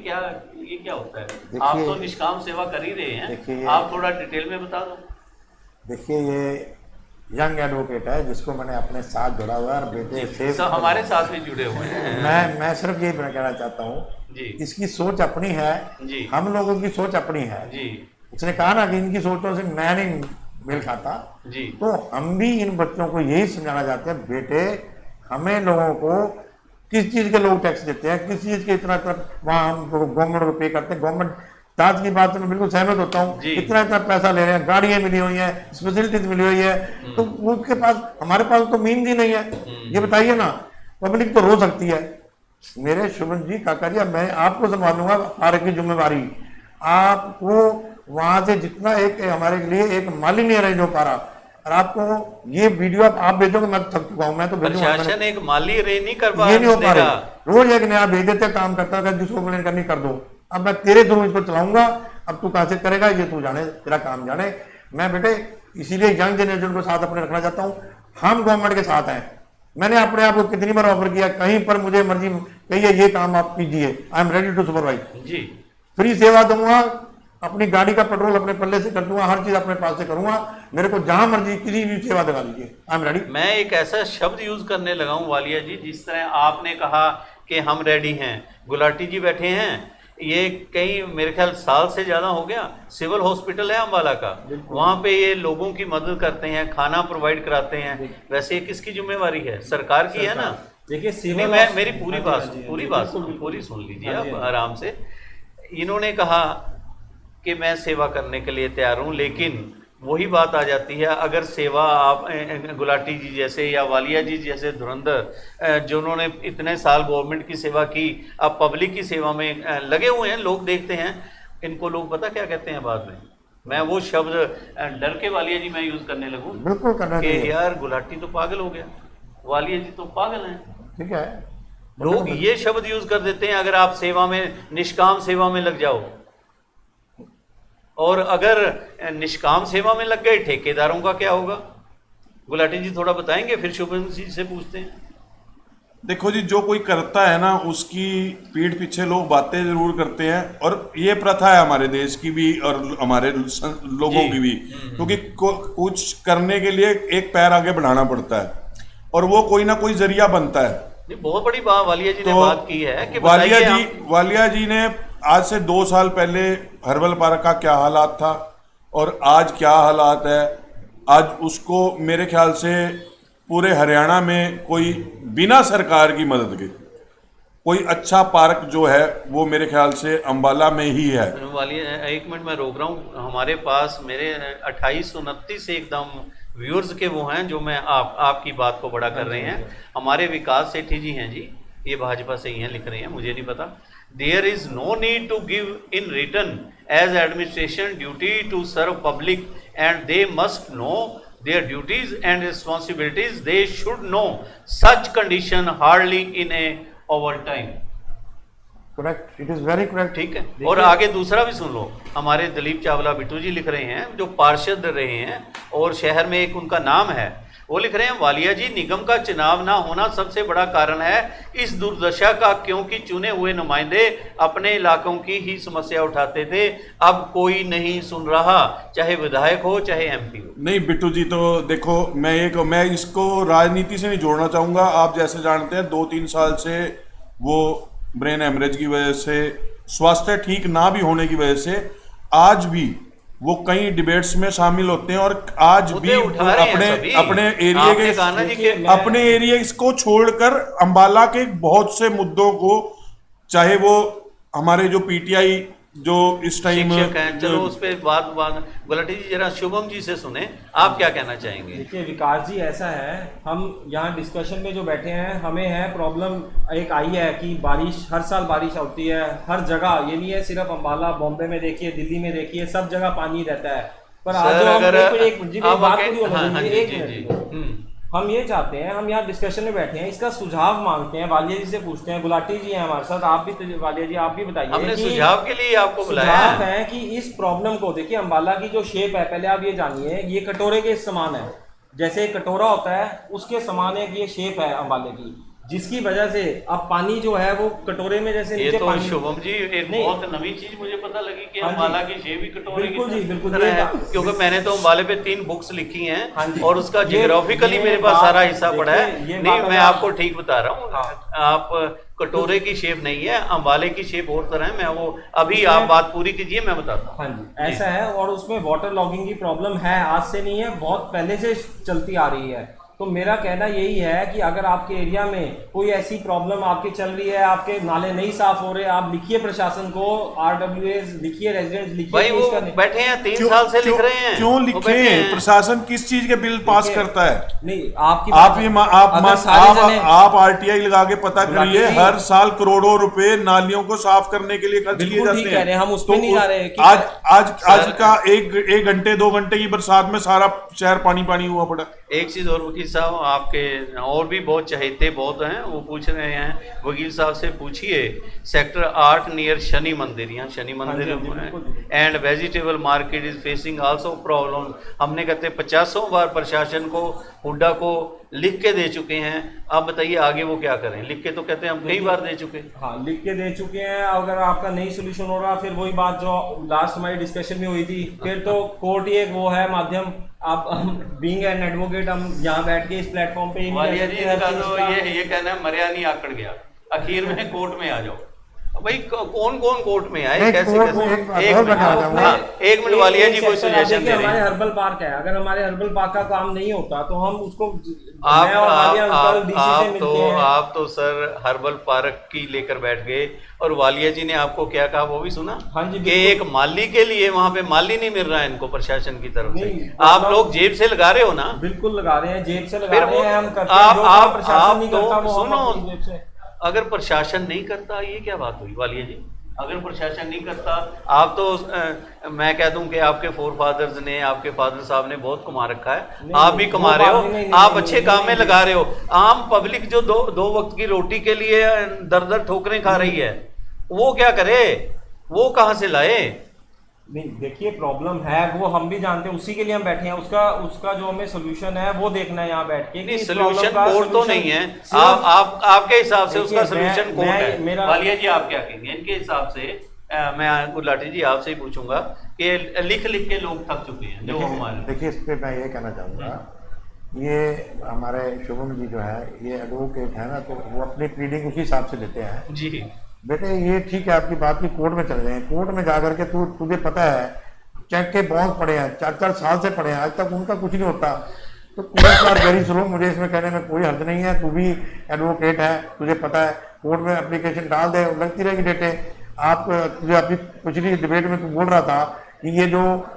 Speaker 1: क्या होता है? आप तो निष्काम सेवा कर ही रहे हैं, आप थोड़ा डिटेल में बता दो।
Speaker 2: देखिए, ये यंग एडवोकेट है जिसको मैंने अपने साथ जोड़ा हुआ है और बेटे से
Speaker 1: सब हमारे साथ भी जुड़े हुए हैं।
Speaker 2: मैं सिर्फ यही कहना चाहता हूँ
Speaker 1: जी
Speaker 2: इसकी सोच अपनी है,
Speaker 1: जी
Speaker 2: हम लोगों की सोच अपनी है।
Speaker 1: जी
Speaker 2: उसने कहा ना कि इनकी सोचों से मैं नहीं मेल खाता,
Speaker 1: जी
Speaker 2: तो हम भी इन बच्चों को यही समझाना चाहते हैं, बेटे हमें लोगों को किस चीज़ के लोग टैक्स देते हैं, किस चीज़ के इतना वहाँ हम गवर्नमेंट को पे करते हैं। गवर्नमेंट जांच की बात में बिल्कुल सहमत होता हूँ,
Speaker 1: जी।
Speaker 2: इतना पैसा ले रहे हैं, गाड़ियाँ मिली हुई हैं, फैसिलिटीज मिली हुई है, तो उसके पास हमारे पास तो मीन ही नहीं है। ये बताइए ना, पब्लिक तो रो सकती है। मेरे शुभम जी काका जी, मैं आपको संभाल लूंगा, पार्क की जिम्मेवारी आपको वहां से जितना एक हमारे लिए एक माली नहीं अरेंज हो पा रहा, और आपको ये वीडियो आप भेजोगे, मैं थक चुका हूँ, मैं तो
Speaker 1: प्रशासन एक माली अरेंज नहीं कर पा
Speaker 2: ये नहीं हो पा
Speaker 1: रहा।
Speaker 2: रहा, रोज एक नया भेज देते, काम करता है, जिसको कंप्लेन करनी कर दो, अब मैं तेरे थ्रू इसको चलाऊंगा, अब तू कहां से करेगा ये तू जाने, तेरा काम जाने। मैं बेटे इसीलिए यंग जनरेशन को साथ अपने रखना चाहता हूँ, हम गवर्नमेंट के साथ हैं। मैंने अपने आप को कितनी बार ऑफर किया, कहीं पर मुझे मर्जी कहिए ये काम आप कीजिए, I am ready to supervise,
Speaker 1: जी
Speaker 2: फ्री सेवा दूंगा, अपनी गाड़ी का पेट्रोल अपने पल्ले से कर दूंगा, हर चीज अपने पास से करूंगा, मेरे को जहां मर्जी किसी भी सेवा दिला दीजिए, आई एम रेडी।
Speaker 1: मैं एक ऐसा शब्द यूज करने लगा हूं वालिया जी, जिस तरह आपने कहा कि हम रेडी हैं, गुलाटी जी बैठे हैं, ये कई मेरे ख्याल साल से ज़्यादा हो गया, सिविल हॉस्पिटल है अम्बाला का, वहाँ पे ये लोगों की मदद करते हैं, खाना प्रोवाइड कराते हैं। वैसे ये किसकी जिम्मेवारी है? सरकार की है ना।
Speaker 4: देखिए
Speaker 1: नहीं,
Speaker 4: सिविल
Speaker 1: मैं मेरी पूरी बात पूरी सुन लीजिए आप आराम से। इन्होंने कहा कि मैं सेवा करने के लिए तैयार हूँ, लेकिन वही बात आ जाती है, अगर सेवा आप गुलाटी जी जैसे या वालिया जी जैसे धुरंधर जिन्होंने इतने साल गवर्नमेंट की सेवा की, अब पब्लिक की सेवा में लगे हुए हैं, लोग देखते हैं, इनको लोग पता क्या कहते हैं बाद में? मैं वो शब्द डर के वालिया जी मैं यूज करने लगूं,
Speaker 2: बिल्कुल करना
Speaker 1: कि
Speaker 2: चाहिए,
Speaker 1: यार गुलाटी तो पागल हो गया, वालिया जी तो पागल हैं।
Speaker 2: ठीक है।
Speaker 1: लोग ये शब्द यूज कर देते हैं, अगर आप सेवा में, निष्काम सेवा में लग जाओ, और अगर निष्काम सेवा में लग गए, ठेकेदारों का क्या होगा? गुलाटी जी थोड़ा बताएंगे, फिर शुभम जी से पूछते हैं।
Speaker 3: देखो जी, जो कोई करता है ना, उसकी पीठ पीछे लोग बातें जरूर करते हैं, और ये प्रथा है हमारे देश की भी और हमारे लोगों की भी, क्योंकि कुछ करने के लिए एक पैर आगे बढ़ाना पड़ता है, और वो कोई ना कोई जरिया बनता है।
Speaker 1: बहुत बड़ी बात वालिया जी ने
Speaker 3: तो
Speaker 1: बात की है कि
Speaker 3: वालिया जी ने आज से 2 साल पहले हर्बल पार्क का क्या हालात था और आज क्या हालात है। आज उसको मेरे ख्याल से पूरे हरियाणा में कोई बिना सरकार की मदद के कोई अच्छा पार्क जो है वो मेरे ख्याल से अंबाला में ही है।
Speaker 1: वालिया, एक मिनट मैं रोक रहा हूँ, हमारे पास मेरे 2829 से एकदम व्यूअर्स के वो हैं जो मैं आपकी बात को बड़ा कर रहे हैं। हमारे विकास सेठी जी हैं जी, ये भाजपा से ही हैं, लिख रहे हैं, मुझे नहीं पता। There is no need to give in return as administration duty to serve public, and they must know their duties and responsibilities. They should know such condition hardly in a overtime.
Speaker 2: Correct, it is very correct.
Speaker 1: ठीक है, और आगे दूसरा भी सुन लो। हमारे दिलीप चावला बिट्टू जी लिख रहे हैं, जो पार्षद रहे हैं और शहर में एक उनका नाम है, वो लिख रहे हैं, वालिया जी, निगम का चुनाव ना होना सबसे बड़ा कारण है इस दुर्दशा का, क्योंकि चुने हुए नुमाइंदे अपने इलाकों की ही समस्या उठाते थे, अब कोई नहीं सुन रहा, चाहे विधायक हो चाहे एमपी हो।
Speaker 3: नहीं बिट्टू जी, तो देखो मैं इसको राजनीति से नहीं जोड़ना चाहूँगा। आप जैसे जानते हैं 2-3 साल से वो ब्रेन हेमरेज की वजह से, स्वास्थ्य ठीक ना भी होने की वजह से आज भी वो कई डिबेट्स में शामिल होते हैं, और आज भी अपने एरिया को छोड़कर अंबाला के बहुत से मुद्दों को, चाहे वो हमारे जो पीटीआई जो इस टाइम
Speaker 1: चलो उस पे बात गुलाटी जी जरा शुभम जी से सुने, आप क्या कहना चाहेंगे?
Speaker 4: देखिए विकास जी, ऐसा है, हम यहाँ डिस्कशन में जो बैठे हैं, हमें है प्रॉब्लम एक आई है कि बारिश, हर साल बारिश होती है, हर जगह, ये नहीं है सिर्फ अंबाला, बॉम्बे में देखिए, दिल्ली में देखिए, सब जगह पानी रहता है। पर आज हम ये चाहते हैं, हम यहाँ डिस्कशन में बैठे हैं, इसका सुझाव मांगते हैं, वालिया जी से पूछते हैं, गुलाटी जी हैं हमारे साथ, आप भी, वालिया जी आप भी बताइए।
Speaker 1: हमने सुझाव के लिए आपको बुलाया
Speaker 4: है कि इस प्रॉब्लम को देखिए, अंबाला की जो शेप है, पहले आप ये जानिए, ये कटोरे के समान है, जैसे कटोरा होता है उसके समान एक ये शेप है अंबाले की। जिसकी वजह से अब पानी जो है वो कटोरे में जैसे
Speaker 1: ये
Speaker 4: नीचे
Speaker 1: तो
Speaker 4: पानी
Speaker 1: शुभम जी एक
Speaker 4: नहीं।
Speaker 1: बहुत नवी चीज मुझे पता लगी कि
Speaker 4: हाँ जी।
Speaker 1: अम्बाला की शेव भी कटोरे की
Speaker 4: बिल्कुल जी, बिल्कुल।
Speaker 1: तरह
Speaker 4: ये
Speaker 1: है,
Speaker 4: बात-
Speaker 1: क्योंकि मैंने तो अम्बाले पे 3 बुक्स लिखी
Speaker 4: हाँ
Speaker 1: हैं
Speaker 4: जी।
Speaker 1: और उसका
Speaker 4: ये-
Speaker 1: जियोग्राफिकली
Speaker 4: ये
Speaker 1: मेरे पास
Speaker 4: बात-
Speaker 1: सारा हिस्सा पड़ा है।
Speaker 4: देखिए, ये
Speaker 1: नहीं,
Speaker 4: बात
Speaker 1: मैं
Speaker 4: अगर
Speaker 1: आपको ठीक बता रहा हूँ।
Speaker 4: हाँ।
Speaker 1: आप कटोरे की शेप नहीं है, अम्बाले की शेप और तरह है। मैं वो अभी
Speaker 4: उसमें-
Speaker 1: आप बात पूरी कीजिए, मैं बताता हूँ।
Speaker 4: हाँ जी, ऐसा है। और उसमें वाटर लॉगिंग की प्रॉब्लम है, आज से नहीं है, बहुत पहले से चलती आ रही है। तो मेरा कहना यही है कि अगर आपके एरिया में कोई ऐसी प्रॉब्लम आपकी चल रही है, आपके नाले नहीं साफ हो रहे, आप लिखिए प्रशासन को, RWAs लिखिए, रेजिडेंट्स लिखिए।
Speaker 1: भाई वो बैठे हैं 3 साल से लिख रहे हैं।
Speaker 3: क्यों
Speaker 1: वो
Speaker 3: लिखे?
Speaker 1: बैठे हैं।
Speaker 3: प्रशासन किस चीज के बिल पास
Speaker 4: देखिए,
Speaker 3: करता है?
Speaker 4: नहीं आपकी
Speaker 3: आप
Speaker 4: बात-
Speaker 3: ये
Speaker 4: अगर सारे जने-
Speaker 3: आप RTI लगा के पता
Speaker 4: गुलाटी
Speaker 3: करिए,
Speaker 4: जी।
Speaker 3: हर साल करोड़ों रुपए नालियों को साफ करने के लिए खर्च किए
Speaker 4: बिल्कुल
Speaker 3: जाते
Speaker 4: ठीक
Speaker 3: हैं।
Speaker 4: कह रहे हैं, हम उस पे नहीं जा रहे कि-
Speaker 3: आज आज आज का एक घंटे 2 घंटे की बरसात में सारा शहर पानी पानी हुआ पड़ा।
Speaker 1: एक चीज और वकील साहब, आपके और भी बहुत चहेते बहुत हैं, वो पूछ रहे हैं, वकील साहब से पूछिए सेक्टर 8 नियर शनि मंदिर, यहाँ शनि मंदिर
Speaker 4: हाँ जी, बिल्कुल।
Speaker 1: And vegetable market is facing also problem. हमने कहते 50 बार प्रशासन को, हुड्डा को लिख के दे चुके हैं। आप बताइए आगे वो क्या करें? लिख के तो कहते हैं हम कई बार दे चुके।
Speaker 4: हाँ, लिख के दे चुके हैं। अगर आपका नहीं सोल्यूशन हो रहा, फिर वही बात जो लास्ट हमारी डिस्कशन में हुई थी, फिर तो कोर्ट ही एक वो है माध्यम। आप बीइंग एन एडवोकेट, हम यहाँ बैठ के इस प्लेटफॉर्म पे ही नहीं
Speaker 1: वालिया
Speaker 4: कह
Speaker 1: जी
Speaker 4: सकते हर
Speaker 1: का
Speaker 4: चीज़
Speaker 1: तो
Speaker 4: का।
Speaker 1: ये कहना है मरिया नहीं आकड़ गया, आखिर में कोर्ट में आ जाओ। भाई कौन कौन कोर्ट में आए?
Speaker 2: एक
Speaker 1: कैसे
Speaker 2: कोर्ट-
Speaker 1: कैसे?
Speaker 2: एक बात
Speaker 1: एक
Speaker 2: और
Speaker 1: मिनट,
Speaker 2: बताना चाहूंगा।
Speaker 1: हाँ, एक मिनट वालिया जी कोई
Speaker 4: सेक्टर आप
Speaker 1: सजेशन
Speaker 4: देखिए,
Speaker 1: दे रहे
Speaker 4: हमारे
Speaker 1: हैं।
Speaker 4: हर्बल पार्क है, अगर हमारे हर्बल पार्क का काम नहीं होता तो हम उसको
Speaker 1: आप
Speaker 4: मैं और वालिया अंकल डीसी से मिलते हैं।
Speaker 1: आप तो सर हर्बल पार्क की लेकर बैठ गए और वालिया जी ने आपको क्या कहा वो भी सुना?
Speaker 4: हाँ जी,
Speaker 1: कि
Speaker 4: बिल्कुल।
Speaker 1: एक माली के लिए वहां पे माली नहीं मिल रहा है इनको प्रशासन की तरफ से।
Speaker 4: नहीं,
Speaker 1: आप
Speaker 4: मतलब-
Speaker 1: लोग जेब से लगा रहे हो ना?
Speaker 4: बिल्कुल लगा रहे हैं, जेब से लगा
Speaker 1: फिर
Speaker 4: रहे
Speaker 1: वो
Speaker 4: हैं, हम करते हैं जो काम प्रशासन नहीं
Speaker 1: तो
Speaker 4: करता वो हम
Speaker 1: सुनो,
Speaker 4: अपनी जेब से।
Speaker 1: अगर प्रशासन नहीं करता, ये क्या बात हुई वालिया जी? अगर प्रशासन नहीं करता, आप तो मैं कह दूं कि आपके फोर फादर्स ने, आपके फादर साहब ने बहुत कमा रखा है,
Speaker 4: नहीं,
Speaker 1: आप भी
Speaker 4: नहीं,
Speaker 1: कमा
Speaker 4: वो
Speaker 1: रहे हो,
Speaker 4: बात नहीं,
Speaker 1: आप
Speaker 4: नहीं,
Speaker 1: अच्छे
Speaker 4: नहीं,
Speaker 1: काम में
Speaker 4: नहीं,
Speaker 1: लगा रहे हो। आम पब्लिक जो दो वक्त की रोटी के लिए दर दर ठोकरें खा रही है, वो क्या करे? वो कहाँ से लाए?
Speaker 4: नहीं, देखिए प्रॉब्लम है, वो हम भी जानते हैं, उसी के लिए हम बैठे हैं। उसका जो हमें सोल्यूशन है वो देखना है यहाँ बैठ के।
Speaker 1: नहीं,
Speaker 4: इस
Speaker 1: सोल्यूशन
Speaker 4: problem का
Speaker 1: कोर्ट तो
Speaker 4: solution
Speaker 1: नहीं है।
Speaker 4: सिर्फ-
Speaker 1: आप आपके हिसाब से उसका
Speaker 4: देखिए, मैं-
Speaker 1: सोल्यूशन कोर्ट
Speaker 4: मैं-
Speaker 1: है।
Speaker 4: मेरा-
Speaker 1: वालिया जी आप क्या कहेंगे इनके हिसाब से? मैं गुलाटी जी आपसे ही पूछूंगा कि लिख लिख के लोग थक चुके हैं जो हमारे।
Speaker 2: देखिए, इस पे मैं ये कहना चाहूँगा, ये हमारे शुभम जी जो है ये एडवोकेट है ना, तो वो अपनी प्लीडिंग उसी हिसाब से देते हैं।
Speaker 1: जी
Speaker 2: बेटे ये ठीक है, आपकी बात की कोर्ट में चले जाएं, कोर्ट में जाकर के तुझे पता है चेक के बॉन्ड पड़े हैं, 4-4 साल से पड़े हैं, आज तक उनका कुछ नहीं होता। तो पुलिस बार वेरी स्लो, मुझे इसमें कहने में कोई हर्ज नहीं है। तू भी एडवोकेट है, तुझे पता है, कोर्ट में एप्लीकेशन डाल दे, लगती रहेगी डेटें। आप तुझे अपनी पिछली डिबेट में तू बोल रहा था कि ये जो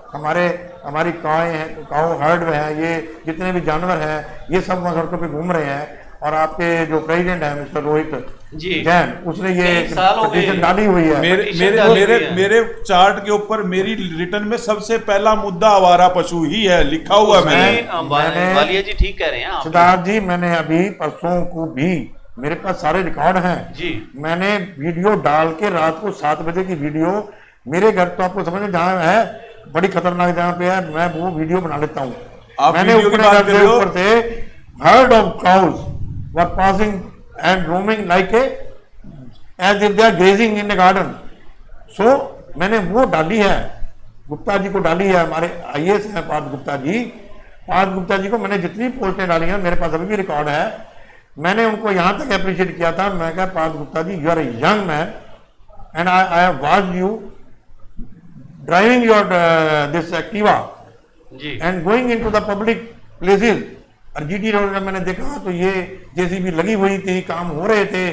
Speaker 2: हमारी काएँ हैं, काऊ हर्ड में है, ये जितने भी जानवर हैं, ये सब वहाँ सड़कों पे घूम रहे हैं। और आपके जो प्रेसिडेंट है मिस्टर रोहित
Speaker 1: जी
Speaker 2: जैन, उसने ये
Speaker 1: कई साल हो गए।
Speaker 2: पिटीशन डाली हुई है।
Speaker 3: मेरे
Speaker 1: petition
Speaker 3: मेरे
Speaker 1: डाली
Speaker 3: मेरे
Speaker 1: हुई है।
Speaker 3: मेरे चार्ट के ऊपर मेरी रिटर्न में सबसे पहला मुद्दा आवारा पशु ही है, लिखा हुआ है मैंने।
Speaker 2: मैंने-
Speaker 1: वालिया जी ठीक कह रहे हैं आप।
Speaker 2: सिद्धार्थ जी, मैंने अभी परसों को भी, मेरे पास सारे रिकॉर्ड हैं
Speaker 1: जी
Speaker 2: मैंने वीडियो डाल के रात को 7 बजे की वीडियो, मेरे घर तो आपको समझ जहाँ है बड़ी खतरनाक जगह पे है, मैं वो वीडियो बना लेता हूँ।
Speaker 3: आप
Speaker 2: मैंने
Speaker 3: वीडियो की
Speaker 2: अपने
Speaker 3: बात
Speaker 2: घर
Speaker 3: कर
Speaker 2: से
Speaker 3: रहे हो?
Speaker 2: ऊपर से heard of cows were passing and roaming like as if they are grazing in the garden. So मैंने वो डाली है, गुप्ता जी को डाली है, हमारे IAS हैं पार्थ गुप्ता जी। पार्थ गुप्ता जी को मैंने जितनी पोस्टें डाली हैं, मेरे पास अभी भी रिकॉर्ड है। मैंने उनको यहाँ तक अप्रिशिएट किया था, मैं कहा Parth Gupta ji, you are a young man and I have watched you driving your this Activa
Speaker 1: ji
Speaker 2: and going into the public places. और GT रोड में मैंने देखा तो ये JCB लगी हुई थी, काम हो रहे थे।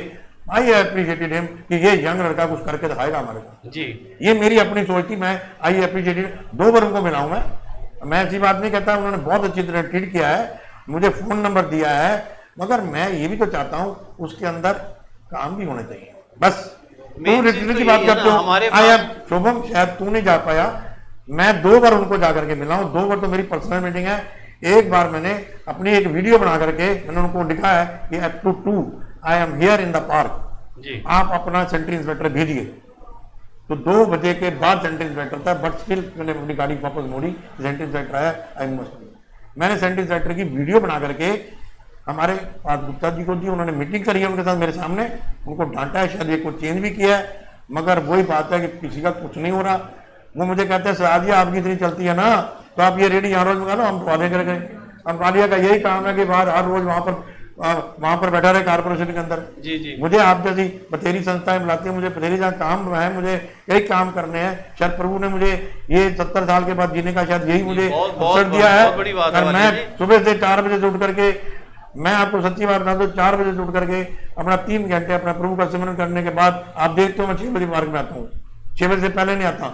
Speaker 2: आई अप्रिशिएटेड हिम कि ये यंग लड़का कुछ करके दिखाएगा हमारे को।
Speaker 1: जी
Speaker 2: ये मेरी अपनी सोच थी, मैं आई अप्रिशिएटेड। 2 बार उनको मिला हूं मैं ऐसी बात नहीं कहता, उन्होंने बहुत अच्छी तरह ट्रीट किया है, मुझे फोन नंबर दिया है, मगर मैं ये भी तो चाहता हूं उसके अंदर काम भी होने चाहिए। बस तू
Speaker 1: मेन चीज
Speaker 2: रिटर्न
Speaker 1: तो
Speaker 2: की
Speaker 1: यही
Speaker 2: बात
Speaker 1: है
Speaker 2: करते
Speaker 1: ना,
Speaker 2: हो।
Speaker 1: हमारे
Speaker 2: आई
Speaker 1: पास-
Speaker 2: एम शुभम, शायद तू नहीं जा पाया, मैं 2 बार उनको जाकर के मिला हूं। 2 बार तो मेरी पर्सनल मीटिंग है, एक बार मैंने अपनी एक वीडियो बना करके मैंने उनको लिखा है कि at two 2 I am here in the park,
Speaker 1: जी
Speaker 2: आप अपना सेंट्री इंस्पेक्टर भेजिए। तो 2 बजे के बाद सेंट्री इंस्पेक्टर था, बट स्टिल मैंने अपनी गाड़ी वापस मोड़ी, सेंट्री इंस्पेक्टर आया, आई मस्ट। मैंने सेंट्री इंस्पेक्टर की वीडियो बना करके हमारे पास गुप्ता जी को दी, उन्होंने मीटिंग करी है उनके साथ मेरे सामने, उनको डांटा है, शायद एक को चेंज भी किया है, मगर वही बात है कि किसी का कुछ नहीं हो रहा। वो मुझे कहते हैं सराज जी आपकी इतनी चलती है ना, तो आप ये रेडी यहाँ रोज मंगा लो, हम ग्वालियर कर गए। हम ग्वालियर का यही काम है कि बाहर हर रोज वहाँ पर बैठा रहे कारपोरेशन के अंदर।
Speaker 1: जी जी।
Speaker 2: मुझे आप जैसी बथेरी संस्थाएं बुलाती है, मुझे बथेरी जहाँ काम है, मुझे यही काम करने हैं। शायद प्रभु ने मुझे ये 70 साल के बाद जीने का शायद यही मुझे अवसर दिया है। और मैं सुबह से 4 बजे से उठ करके, मैं आपको सच्ची बात बता दूं, 4 बजे से उठ करके अपना 3 घंटे अपना प्रभु का सिमरन करने के बाद आप देखते हो मैं 6 बजे मार्ग में आता हूँ। 6 बजे से पहले नहीं आता,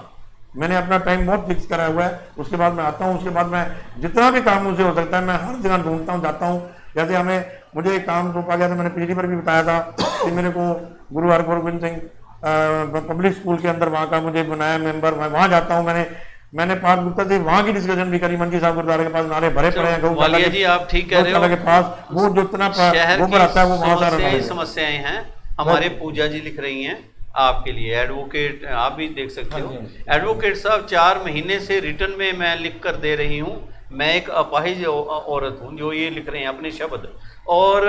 Speaker 2: मैंने अपना टाइम बहुत फिक्स करा हुआ है। उसके बाद मैं आता हूँ, उसके बाद मैं जितना भी काम मुझसे हो सकता है मैं हर जगह ढूंढता हूँ, जाता हूँ। जैसे मुझे एक काम सौंपा गया था, मैंने पिछली बार भी बताया था कि मेरे को गुरु हरगोविंद सिंह पब्लिक स्कूल के अंदर वहाँ का मुझे बनाया मेंबर। मैं वहाँ जाता हूँ, मैंने पार्थ गुप्ता से वहाँ की डिस्कशन भी करी। मंजी साहब गुरुद्वारे के पास नाले भरे पड़े हैं
Speaker 1: वालिया जी, आप ठीक कह रहे हो,
Speaker 2: के पास वो जितना गोबर आता है वो वहाँ सारा
Speaker 1: समस्याएं हैं। हमारे पूजा जी लिख रही हैं आपके लिए, एडवोकेट आप भी देख सकते हो। एडवोकेट साहब 4 महीने से रिटर्न में मैं लिख कर दे रही हूँ, मैं एक अपाहिज औरत हूँ, जो ये लिख रहे हैं अपने शब्द, और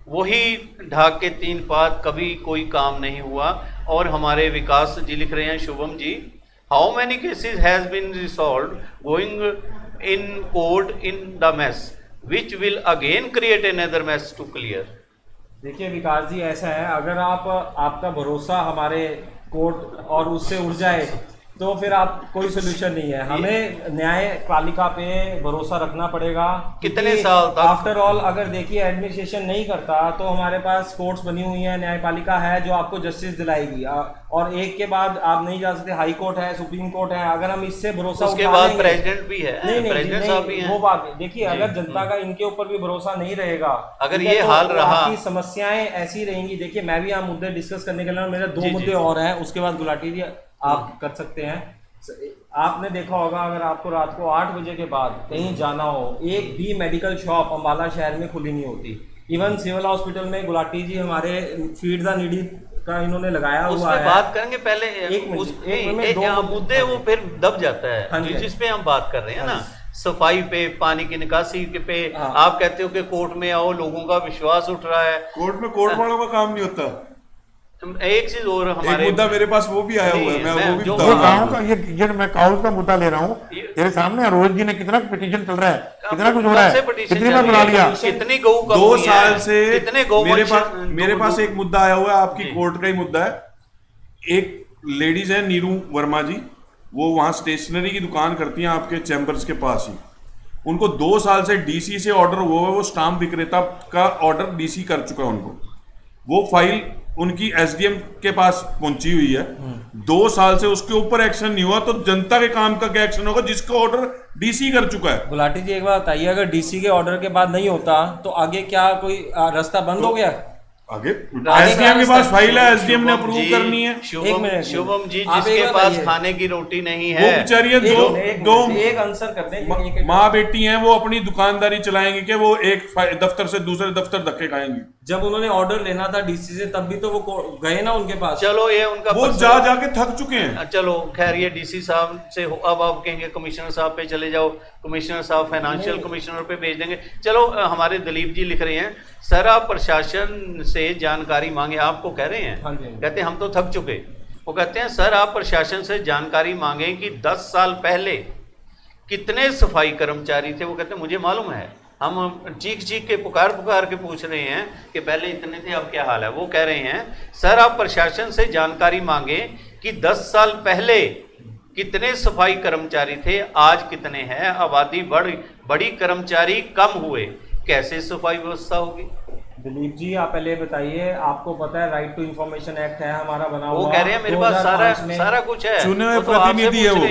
Speaker 1: वही ढाक के 3 पात, कभी कोई काम नहीं हुआ। और हमारे विकास जी लिख रहे हैं, Shubham ji, how many cases has been resolved going in court in the mess which will again create another mess to clear.
Speaker 4: देखिए विकास जी, ऐसा है, अगर आपका भरोसा हमारे कोर्ट और उससे उड़ जाए तो फिर आप कोई सोल्यूशन नहीं है। हमें न्यायपालिका पे भरोसा रखना पड़ेगा।
Speaker 1: कितने साल तक?
Speaker 4: आफ्टर ऑल अगर देखिए एडमिनिस्ट्रेशन नहीं करता तो हमारे पास कोर्ट्स बनी हुई है, न्यायपालिका है जो आपको जस्टिस दिलाएगी, और एक के बाद आप नहीं जा सकते। हाई कोर्ट है, सुप्रीम कोर्ट है, अगर हम इससे भरोसा
Speaker 1: उसके बाद प्रेसिडेंट भी है,
Speaker 4: प्रेसिडेंट साहब भी हैं। वो बात देखिए, अगर जनता का इनके ऊपर भी भरोसा नहीं रहेगा,
Speaker 1: अगर ये हाल रहा,
Speaker 4: आपकी समस्याएं ऐसी रहेंगी। देखिए मैं भी यहाँ मुद्दे डिस्कस करने के लिए, मेरे 2 मुद्दे और हैं, उसके बाद गुलाटी जी आप कर सकते हैं। आपने देखा होगा, अगर आपको रात को 8 बजे के बाद कहीं जाना हो, एक भी मेडिकल शॉप अम्बाला शहर में खुली नहीं होती। इवन सिविल हॉस्पिटल में गुलाटी जी हमारे फीड द नीडी का इन्होंने लगाया हुआ है।
Speaker 1: बात करेंगे पहले एक मुद्दे वो फिर दब जाता है जिस पे हम बात कर रहे हैं ना, सफाई पे, पानी की निकासी पे। आप कहते हो कि कोर्ट में आओ, लोगों का विश्वास उठ रहा है।
Speaker 3: कोर्ट में कोर्ट वालों का काम नहीं होता।
Speaker 1: एक चीज और, हमारे
Speaker 3: एक मुद्दा मेरे पास वो भी आया हुआ है, मैं वो भी
Speaker 2: गाँव का ये मैं काउंस का मुद्दा ले रहा हूँ तेरे सामने। रोहित जी ने कितना पिटीशन चल रहा है, कितना कुछ हो रहा है, कितनी बार बुला लिया,
Speaker 1: कितनी गौ
Speaker 3: 2 साल से
Speaker 1: कितने
Speaker 3: मेरे पास एक मुद्दा आया हुआ है, आपकी कोर्ट का ही मुद्दा है। एक लेडीज है नीरू वर्मा जी, वो वहाँ स्टेशनरी की दुकान करती हैं आपके चैम्बर्स के पास ही। उनको 2 साल से डीसी से ऑर्डर हुआ है, वो स्टाम्प विक्रेता का ऑर्डर डीसी कर चुका है उनको। वो फाइल उनकी एसडीएम के पास पहुंची हुई है। 2 साल से उसके ऊपर एक्शन नहीं हुआ, तो जनता के काम का क्या एक्शन होगा जिसका ऑर्डर डीसी कर चुका है?
Speaker 4: गुलाटी जी एक बात बताइए, अगर डीसी के ऑर्डर के बाद नहीं होता तो आगे क्या कोई रास्ता बंद हो गया?
Speaker 3: आगे एसडीएम के पास फाइल है, एसडीएम ने अप्रूव करनी है।
Speaker 1: शुभम जी, जिसके पास खाने की रोटी नहीं है,
Speaker 3: वो बेचारी दो
Speaker 4: एक आंसर करते हैं,
Speaker 3: माँ बेटी हैं, वो अपनी दुकानदारी चलाएंगे कि वो एक दफ्तर से दूसरे दफ्तर धक्के खाएंगे?
Speaker 4: जब उन्होंने ऑर्डर लेना था डीसी से तब भी तो वो गए ना उनके पास।
Speaker 1: चलो ये उनका
Speaker 3: वो जाके थक चुके हैं।
Speaker 1: चलो खैर, ये डीसी साहब से अब आप कहेंगे कमिश्नर साहब पे चले जाओ, कमिश्नर साहब फाइनेंशियल कमिश्नर पे भेज देंगे। चलो हमारे दिलीप जी लिख रहे हैं, सर आप प्रशासन से जानकारी मांगे, आपको कह रहे हैं, कहते हैं हम तो थक चुके। वो कहते हैं सर आप प्रशासन से जानकारी मांगे कि 10 साल पहले कितने सफाई कर्मचारी थे। वो कहते हैं मुझे मालूम है, हम चीख के पुकार के पूछ रहे हैं कि पहले इतने थे, अब क्या हाल है। वो कह रहे हैं सर आप प्रशासन से जानकारी मांगे कि 10 साल पहले कितने सफाई कर्मचारी थे, आज कितने हैं, आबादी बड़ी कर्मचारी कम हुए, कैसे सफाई व्यवस्था होगी?
Speaker 4: दिलीप जी आप पहले बताइए, आपको पता है राइट टू इंफॉर्मेशन एक्ट है हमारा बना हुआ।
Speaker 1: वो कह रहे हैं मेरे पास सारा कुछ है,
Speaker 3: चुने हुए प्रतिनिधि है वो।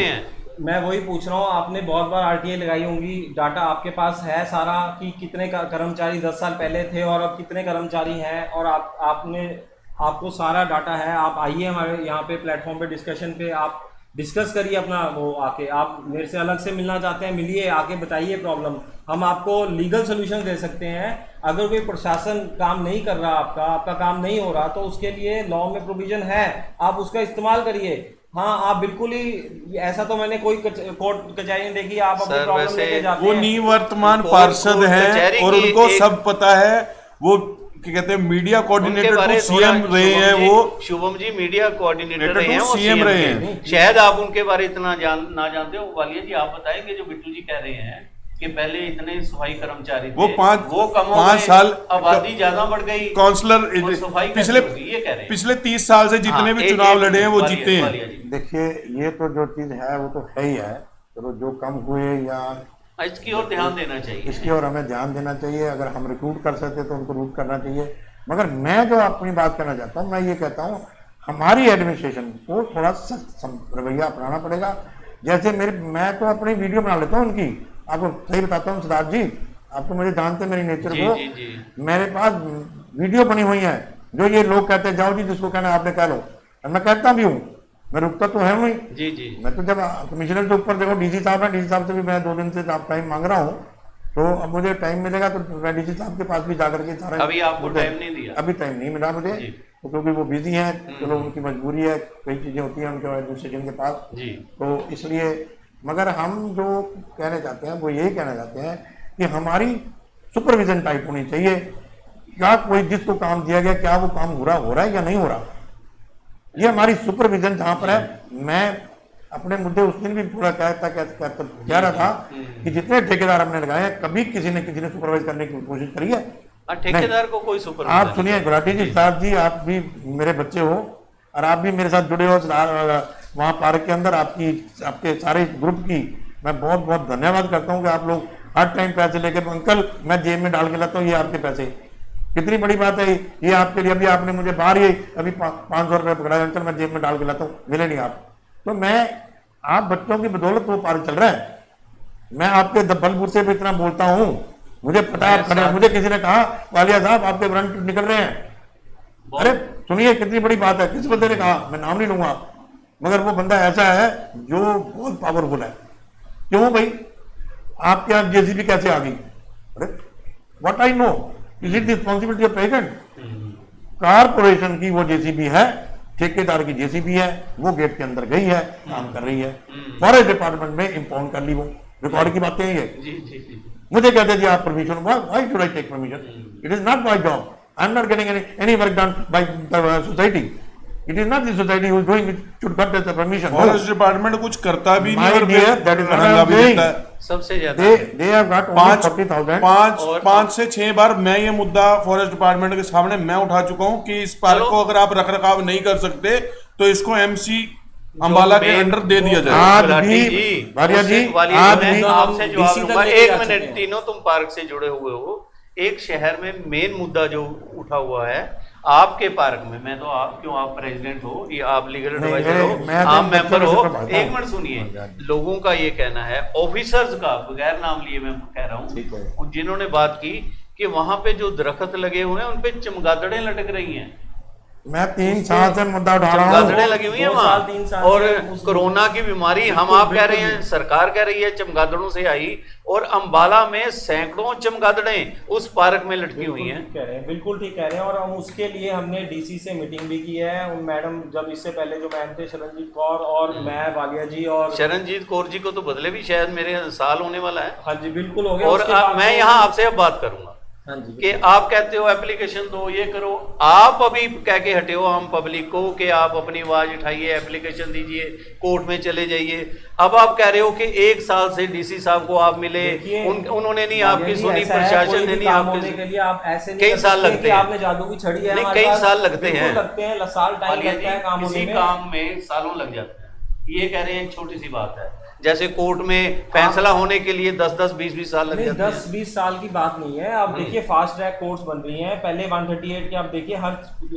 Speaker 4: मैं वही पूछ रहा हूँ, आपने बहुत बार आरटीआई लगाई होंगी, डाटा आपके पास है सारा कि कितने कर्मचारी 10 साल पहले थे और अब कितने कर्मचारी हैं, और आपको सारा डाटा है। आप आइए हमारे यहाँ पे प्लेटफॉर्म पे डिस्कशन पे, आप डिस्कस करिए अपना, वो आके आप मेरे से अलग से मिलना चाहते हैं मिलिए, आके बताइए प्रॉब्लम, हम आपको लीगल सोल्यूशन दे सकते हैं। अगर कोई प्रशासन काम नहीं कर रहा, आपका काम नहीं हो रहा, तो उसके लिए लॉ में प्रोविजन है, आप उसका इस्तेमाल करिए। हाँ, आप बिल्कुल ही, ऐसा तो मैंने कोई कोर्ट कचहरी नहीं देखी। आप अपनी
Speaker 1: सर,
Speaker 4: प्रॉब्लम
Speaker 1: वैसे
Speaker 4: लेके जाते
Speaker 3: वो
Speaker 4: हैं।
Speaker 3: निवर्तमान
Speaker 1: कोर्ट
Speaker 3: पार्षद हैं
Speaker 1: कचहरी
Speaker 3: और
Speaker 1: की
Speaker 3: उनको
Speaker 1: एक-
Speaker 3: सब पता है। वो क्या कहते हैं, मीडिया
Speaker 1: उनके
Speaker 3: कोऑर्डिनेटर
Speaker 1: बारे
Speaker 3: टू सीएम
Speaker 1: थोड़ा
Speaker 3: रहे हैं वो।
Speaker 1: Shubham ji media coordinator
Speaker 3: coordinator
Speaker 1: रहे हैं,
Speaker 3: टू
Speaker 1: वो
Speaker 3: सीएम
Speaker 1: सीएम
Speaker 3: रहे
Speaker 1: के।
Speaker 3: हैं।
Speaker 1: शायद आप उनके बारे इतना ना जानते हो। वालिया जी आप बताएंगे, जो बिट्टू जी कह रहे हैं कि पहले इतने सफाई कर्मचारी थे,
Speaker 3: वो
Speaker 1: कम हो
Speaker 3: पाँच
Speaker 1: गए,
Speaker 3: साल
Speaker 1: आबादी ज्यादा बढ़ गई,
Speaker 3: काउंसलर
Speaker 1: और सफाई कैसे
Speaker 3: पिछले
Speaker 1: होगी, ये कह रहे हैं।
Speaker 3: पिछले 30 साल से जितने
Speaker 1: हाँ,
Speaker 3: भी
Speaker 1: एक-
Speaker 3: चुनाव
Speaker 1: एक
Speaker 3: लड़े हैं वो
Speaker 1: वालिया-
Speaker 3: जीते हैं।
Speaker 1: वालिया जी।
Speaker 2: देखिए, ये तो जो चीज़ है वो तो है ही है। चलो, जो कम हुए या
Speaker 1: इसकी ओर ध्यान देना चाहिए।
Speaker 2: इसकी ओर हमें ध्यान देना चाहिए। अगर हम रिक्रूट कर सकते तो उनको रूट करना चाहिए। मगर मैं जो अपनी बात करना चाहता हूँ, मैं ये कहता हूँ हमारी एडमिनिस्ट्रेशन को थोड़ा सख्त रवैया अपनाना पड़ेगा। जैसे मैं तो अपनी वीडियो बना लेता हूँ उनकी, आपको सही बताता हूँ सिद्धार्थ जी, आप तो मुझे जानते हैं मेरी नेचर
Speaker 1: जी,
Speaker 2: को।
Speaker 1: जी, जी।
Speaker 2: मेरे पास वीडियो बनी हुई है जो ये लोग कहते हैं जाओ जी जिसको कहना है आपने कह लो, और मैं कहता भी हूँ, मैं रुकता तो है वहीं।
Speaker 1: जी जी।
Speaker 2: मैं तो जब कमिश्नर के ऊपर देखो डीसी साहब है, डीसी साहब से भी मैं 2 दिन से टाइम मांग रहा हूँ, तो अब मुझे टाइम मिलेगा तो मैं डीसी साहब के पास भी जाकर के सारा।
Speaker 1: अभी आपको टाइम नहीं दिया?
Speaker 2: अभी टाइम नहीं मिला मुझे,
Speaker 1: जी।
Speaker 2: तो क्योंकि वो बिजी हैं, चलो उनकी मजबूरी है, कई चीजें होती हैं उनके एडमिनिस्ट्रेशन के पास,
Speaker 1: जी।
Speaker 2: तो इसलिए। मगर हम जो कहना चाहते हैं वो यही कहना चाहते हैं कि हमारी सुपरविजन टाइप होनी चाहिए। क्या कोई जिसको काम दिया गया क्या वो काम हो रहा है या नहीं हो रहा, ये हमारी सुपरविजन जहां पर है। मैं अपने मुद्दे उस दिन भी पूरा कह रहा था कि जितने ठेकेदार हमने लगाए हैं कभी किसी ने सुपरवाइज करने की कोशिश करी है?
Speaker 1: ठेकेदार को कोई सुपर।
Speaker 2: आप सुनिए गुलाटी जी, साहब जी, आप भी मेरे बच्चे हो और आप भी मेरे साथ जुड़े हो वहाँ पार्क के अंदर। आपके सारे ग्रुप की मैं बहुत बहुत धन्यवाद करता हूँ कि आप लोग हर टाइम पैसे लेकर, अंकल मैं जेब में डाल के लाता हूँ, ये आपके पैसे, कितनी बड़ी बात है ये आपके लिए। अभी आपने मुझे बाहर ही अभी 500 रुपये पकड़ा, अंकल मैं जेब में डाल के लाता हूँ, मिले नहीं आप। तो आप बच्चों की बदौलत वो पार्क चल रहा है। मैं आपके बलबूते पे इतना बोलता हूँ, मुझे पता है आप खड़े हैं। मुझे किसी ने कहा वालिया साहब आपके व्रंट निकल रहे हैं। अरे सुनिए कितनी बड़ी बात है, किस बंदे ने कहा, मैं नाम नहीं लूंगा, मगर वो बंदा ऐसा है जो बहुत पावरफुल है। क्यों भाई, आपके यहाँ जेसीबी कैसे आ गई? अरे what I know, is it responsibility of president? Corporation की वो जेसीबी है, ठेकेदार की जेसीबी है, वो गेट के अंदर गई है, काम कर रही है। फॉरेस्ट डिपार्टमेंट में इंपाउंड कर ली, वो रिकॉर्ड की बातें हैं ये।
Speaker 1: जी जी जी।
Speaker 2: मुझे कहते जी आप permission, why should I take permission? It is not my job, I am not getting any work done by the society. It is not the society who is doing it, should get the permission.
Speaker 3: Forest department कुछ करता भी नहीं
Speaker 2: My
Speaker 3: और
Speaker 2: dear, that is what I am
Speaker 3: रंगा भी
Speaker 2: saying.
Speaker 3: देता है।
Speaker 1: सबसे ज्यादा
Speaker 2: they have got only 40,000।
Speaker 3: पांच से 6 बार मैं ये मुद्दा फॉरेस्ट डिपार्टमेंट के सामने मैं उठा चुका हूं कि इस पार्क
Speaker 1: चलो।
Speaker 3: को अगर आप रख रखाव नहीं कर सकते तो इसको एमसी अंबाला के अंडर दे दिया जाए।
Speaker 2: आज
Speaker 1: गुलाटी
Speaker 2: भी
Speaker 1: जी,
Speaker 2: भारिया जी,
Speaker 1: उससे वालिया
Speaker 2: आज
Speaker 1: जी, मैं
Speaker 2: भी
Speaker 1: आपसे जवाब
Speaker 4: DC तक
Speaker 1: दूंगा।
Speaker 4: लेके
Speaker 1: एक
Speaker 4: जा
Speaker 1: मिनट,
Speaker 4: सकते हैं।
Speaker 1: तीनों तुम पार्क से जुड़े हुए हो। एक शहर में मेन मुद्दा जो उठा हुआ है आपके पार्क में, मैं तो आप प्रेसिडेंट हो या आप लीगल
Speaker 2: नहीं,
Speaker 1: एडवाइजर हो,
Speaker 2: मैं तो
Speaker 1: आप
Speaker 2: बच्चों
Speaker 1: मेंबर
Speaker 2: में
Speaker 1: हो,
Speaker 2: से पढ़ाता
Speaker 1: एक
Speaker 2: हूं।
Speaker 1: मिनट सुनिए। लोगों का ये कहना है, ऑफिसर्स का, बगैर नाम लिए मैं कह रहा
Speaker 2: ठीक है।
Speaker 1: हूँ, जिन्होंने बात की कि वहां पे जो दरख्त लगे हुए हैं उन पे चमगादड़ें लटक रही हैं।
Speaker 2: मैं 3 साल से मुद्दा उठा रहा
Speaker 1: चमगादड़ें
Speaker 2: हूँ।
Speaker 1: लगी हुई है
Speaker 4: 2 साल, 3 साल
Speaker 1: वहाँ, और
Speaker 4: से उस-
Speaker 1: कोरोना की बीमारी हम आप कह रहे हैं, सरकार कह रही है चमगादड़ों से आई, और अंबाला में सैकड़ों चमगादड़ें उस पार्क में लटकी हुई हैं।
Speaker 4: कह रहे हैं, बिल्कुल ठीक कह रहे हैं। और हम उसके लिए हमने डीसी से मीटिंग भी की है। उन मैडम, जब इससे पहले जो मैम थे शरणजीत कौर और मैं, वालिया जी और
Speaker 1: शरणजीत कौर जी को तो बदले भी शायद मेरे साल होने वाला है।
Speaker 4: हाँ जी बिल्कुल हो गया।
Speaker 1: और
Speaker 4: उसके बाद
Speaker 1: मैं
Speaker 4: तो-
Speaker 1: यहाँ आपसे अब बात करूंगा
Speaker 4: हाँ जी
Speaker 1: कि आप कहते हो एप्लीकेशन दो, ये करो। आप अभी कह के हटे हो हम पब्लिक को कि आप अपनी आवाज उठाइए, एप्लीकेशन दीजिए, कोर्ट में चले जाइए। अब आप कह रहे हो कि 1 साल से डीसी साहब को आप मिले,
Speaker 4: देखिए,
Speaker 1: उन्होंने नहीं
Speaker 4: वालिया
Speaker 1: आपकी
Speaker 4: जी,
Speaker 1: सुनी,
Speaker 4: ऐसा है,
Speaker 1: प्रशासन
Speaker 4: कोई
Speaker 1: ने
Speaker 4: भी
Speaker 1: नहीं
Speaker 4: काम होने
Speaker 1: आपकी।
Speaker 4: के लिए आप ऐसे नहीं
Speaker 1: कई
Speaker 4: कर
Speaker 1: साल
Speaker 4: सकते
Speaker 1: लगते
Speaker 4: कि
Speaker 1: हैं।
Speaker 4: आपने जादू की छड़ी है
Speaker 1: नहीं,
Speaker 4: हमारे
Speaker 1: कई
Speaker 4: पास।
Speaker 1: साल लगते
Speaker 4: बिल्कुल
Speaker 1: हैं।
Speaker 4: लगते हैं, साल टाइम
Speaker 1: वालिया
Speaker 4: लगता है
Speaker 1: जी,
Speaker 4: काम
Speaker 1: किसी
Speaker 4: होने में।
Speaker 1: काम में सालों लग जाते हैं। ये कह रहे हैं छोटी सी बात है, जैसे कोर्ट में फैसला होने के लिए 10-10, 20-20 साल लग
Speaker 4: नहीं,
Speaker 1: जाते हैं।
Speaker 4: 10-20 साल की बात नहीं है। अब देखिए फास्ट ट्रैक कोर्ट्स बन रही हैं, पहले 138 के, अब देखिए हर,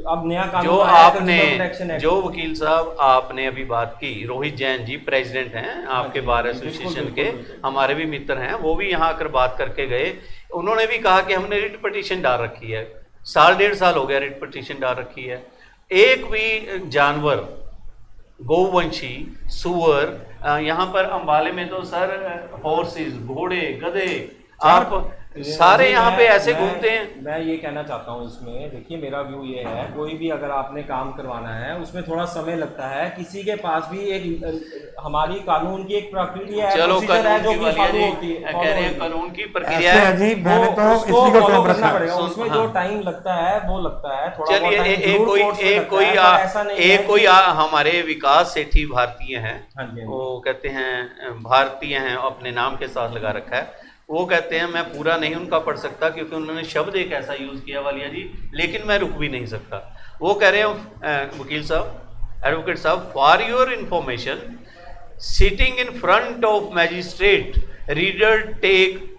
Speaker 4: अब नया कानून
Speaker 1: जो
Speaker 4: आया है,
Speaker 1: आपने,
Speaker 4: Consumer Protection Act।
Speaker 1: जो वकील साहब आपने अभी बात की, रोहित जैन जी प्रेसिडेंट हैं आपके बार एसोसिएशन के, हमारे भी मित्र हैं, वो भी यहाँ आकर बात करके गए। उन्होंने भी कहा कि हमने रिट पिटीशन डाल रखी है, 1.5 साल हो गया रिट पिटीशन डाल रखी है। एक भी जानवर, गौवंशी, सुअर, यहाँ पर अंबाले में तो सर हॉर्सेस, घोड़े, गधे, आप सारे यहाँ पे ऐसे घूमते हैं।
Speaker 4: मैं ये कहना चाहता हूँ इसमें, देखिए मेरा व्यू ये है, कोई भी अगर आपने काम करवाना है उसमें थोड़ा समय लगता है, किसी के पास भी एक हमारी कानून की एक प्रक्रिया है,
Speaker 1: चलो
Speaker 4: प्रोसीजर है जो
Speaker 1: कानून
Speaker 4: कि
Speaker 1: की
Speaker 4: फॉलो होती है,
Speaker 1: कह रहे हैं कानून की प्रक्रिया
Speaker 2: ऐसे
Speaker 1: है।
Speaker 2: है जी, मैंने तो
Speaker 4: उसको
Speaker 2: इसी को
Speaker 4: फॉलो
Speaker 2: कैमरा
Speaker 4: करना पड़ेगा,
Speaker 1: सुन,
Speaker 4: उसमें
Speaker 1: हाँ।
Speaker 4: जो टाइम लगता है वो लगता है थोड़ा बहुत
Speaker 1: चलिए
Speaker 4: टाइम जरूर कोर्ट्स में लगता है, पर ऐसा नहीं है कि-
Speaker 1: हमारे विकास सेठी भारतीय हैं,
Speaker 4: हाँ जी, हाँ जी।
Speaker 1: वो कहते हैं भारतीय हैं, अपने नाम के साथ लगा रखा है। वो कहते हैं मैं पूरा नहीं उनका पढ़ सकता क्योंकि उन्होंने शब्द एक ऐसा यूज किया वालिया जी, लेकिन मैं रुक भी नहीं सकता। वो कह रहे हैं वकील साहब, एडवोकेट साहब, for your information, sitting in front of magistrate reader take,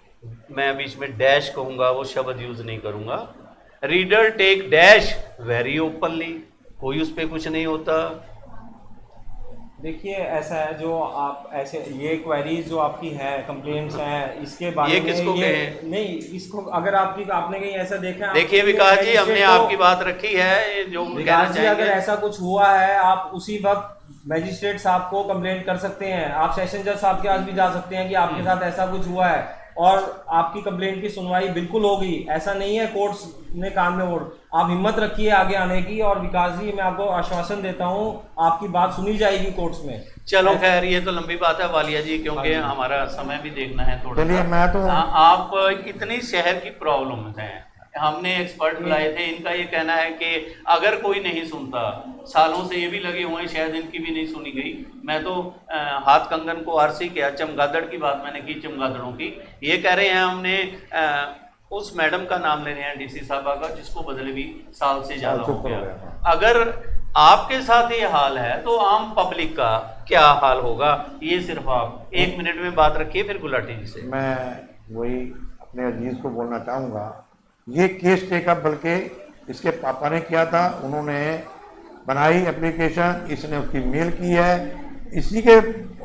Speaker 1: मैं बीच में डैश कहूंगा, वो शब्द यूज नहीं करूंगा, reader take dash very openly, कोई उस पर कुछ नहीं होता।
Speaker 4: देखिए ऐसा है, जो आप ऐसे ये क्वेरीज जो आपकी है, कंप्लेंट्स हैं, इसके बारे
Speaker 1: ये
Speaker 4: में
Speaker 1: किसको
Speaker 4: ये
Speaker 1: कहें?
Speaker 4: नहीं, इसको अगर आपने कहीं ऐसा देखा है,
Speaker 1: देखिए
Speaker 4: आप
Speaker 1: विकास जी,
Speaker 4: मैजिस्ट्रेट
Speaker 1: हमने
Speaker 4: को-
Speaker 1: आपकी बात रखी है, जो कहना
Speaker 4: विकास जी, अगर
Speaker 1: चाहेंगे।
Speaker 4: ऐसा कुछ हुआ है आप उसी वक्त मैजिस्ट्रेट साहब को कंप्लेंट कर सकते हैं, आप सेशन जज साहब के पास भी जा सकते हैं कि आपके साथ ऐसा कुछ हुआ है, और आपकी कंप्लेंट की सुनवाई बिल्कुल होगी। ऐसा नहीं है कोर्ट्स ने कान में वोट, आप हिम्मत रखिए आगे आने की, और विकास जी मैं आपको आश्वासन देता हूँ आपकी बात सुनी जाएगी कोर्ट्स में।
Speaker 1: चलो खैर, ये तो लंबी बात है वालिया जी, क्योंकि हमारा समय भी देखना है थोड़ा।
Speaker 2: चलिए, मैं तो
Speaker 1: आप इतनी शहर की प्रॉब्लम हैं, हमने एक्सपर्ट बुलाए थे, इनका ये कहना है कि अगर कोई नहीं सुनता, सालों से ये भी लगे हुए हैं, शायद इनकी भी नहीं सुनी गई। मैं तो हाथ कंगन को आरसी किया, चमगादड़ की बात मैंने की, चमगादड़ों की। ये कह रहे हैं हमने उस मैडम का नाम ले रहे हैं डीसी साहबा का, जिसको बदले भी साल से ज्यादा हो गया। अगर आपके साथ ये हाल है तो आम पब्लिक का क्या हाल होगा, ये सिर्फ आप 1 मिनट में बात रखिए, फिर गुलाटी जी से।
Speaker 2: मैं वही अपने अजीज को बोलना चाहूँगा, ये केस टेकअप बल्कि इसके पापा ने किया था, उन्होंने बनाई एप्लीकेशन, इसने उसकी मेल की है, इसी के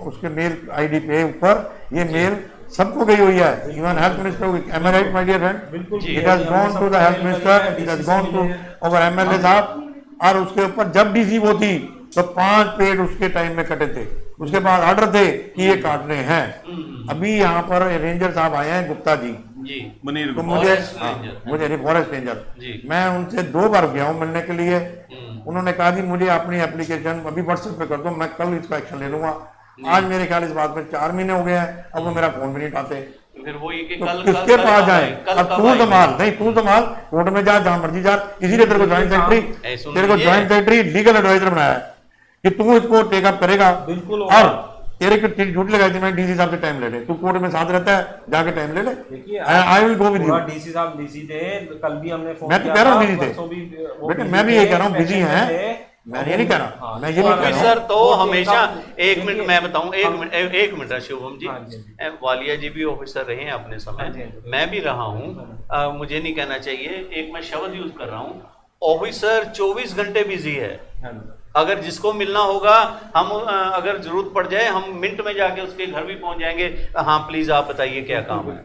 Speaker 2: उसके मेल आईडी पे ऊपर ये मेल सबको गई हुई है, even health minister. Am I right my dear friend?
Speaker 4: बिल्कुल,
Speaker 2: it has gone to the health minister, it has gone to our MLA साहब, और उसके ऊपर जब डीसी वो थी तो 5 पेड़ उसके टाइम में कटे थे, उसके बाद ऑर्डर थे कि ये काटने हैं। अभी यहाँ पर रेंजर साहब आए हैं, गुप्ता जी,
Speaker 3: मनीर
Speaker 2: तो
Speaker 3: गुप्ता।
Speaker 2: मुझे फॉरेस्ट रेंजर, मैं उनसे 2 बार गया हूँ मिलने के लिए। उन्होंने कहा जी मुझे अपनी एप्लीकेशन अभी व्हाट्सएप पे कर दो, मैं कल इसका एक्शन ले लूंगा। आज मेरे ख्याल इस बात में 4 महीने हो गए हैं, अब वो मेरा फोन भी नहीं उठाते।
Speaker 1: फिर वो ये कि
Speaker 2: तो
Speaker 1: कल
Speaker 2: किसके पास जाए? अब तू संभाल, नहीं तू संभाल, कोर्ट में जा, जहां मर्जी जा, इसीलिए तेरे को ज्वाइंट सेक्रेटरी, तेरे को ज्वाइंट सेक्रेटरी लीगल एडवाइजर बनाया है कि तू इसको टेकअप करेगा।
Speaker 4: बिल्कुल।
Speaker 2: और तेरे को ड्यूटी लगाई थी मैं, डीसी साहब से टाइम ले ले, तू कोर्ट में साथ रहता है, जाके टाइम ले ले।
Speaker 4: देखिए
Speaker 2: I will go with you.
Speaker 4: DC साहब बिजी थे, कल भी हमने फोन
Speaker 2: मैं तो
Speaker 4: किया
Speaker 2: कह रहा हूँ
Speaker 4: था,
Speaker 2: बिजी थे
Speaker 4: परसों भी वो
Speaker 2: बेटे,
Speaker 4: busy
Speaker 2: मैं भी ये
Speaker 4: थे,
Speaker 2: कह रहा हूँ बिजी
Speaker 4: inspection
Speaker 2: हैं,
Speaker 4: थे।
Speaker 2: मैं ये नहीं कह रहा,
Speaker 4: हाँ,
Speaker 2: मैं ये नहीं कह रहा हूँ।
Speaker 1: ऑफिसर तो
Speaker 4: वो
Speaker 1: हमेशा, एक
Speaker 4: देखिए,
Speaker 1: मिनट मैं बताऊं,
Speaker 4: हम-
Speaker 1: एक मिनट शुभम जी,
Speaker 4: हाँ जी, हाँ
Speaker 1: वालिया जी भी ऑफिसर रहे हैं अपने
Speaker 4: हाँ जी,
Speaker 1: समय,
Speaker 4: हाँ जी।
Speaker 1: मैं भी रहा हूं, मुझे नहीं कहना चाहिए, एक मैं शब्द यूज कर रहा हूं, ऑफिसर 24 घंटे बिजी है।
Speaker 4: हाँ।
Speaker 1: अगर जिसको मिलना होगा, हम अगर जरूरत पड़ जाए हम मिनट में जाके उसके घर भी पहुंच जाएंगे, हाँ प्लीज आप बताइए क्या काम है,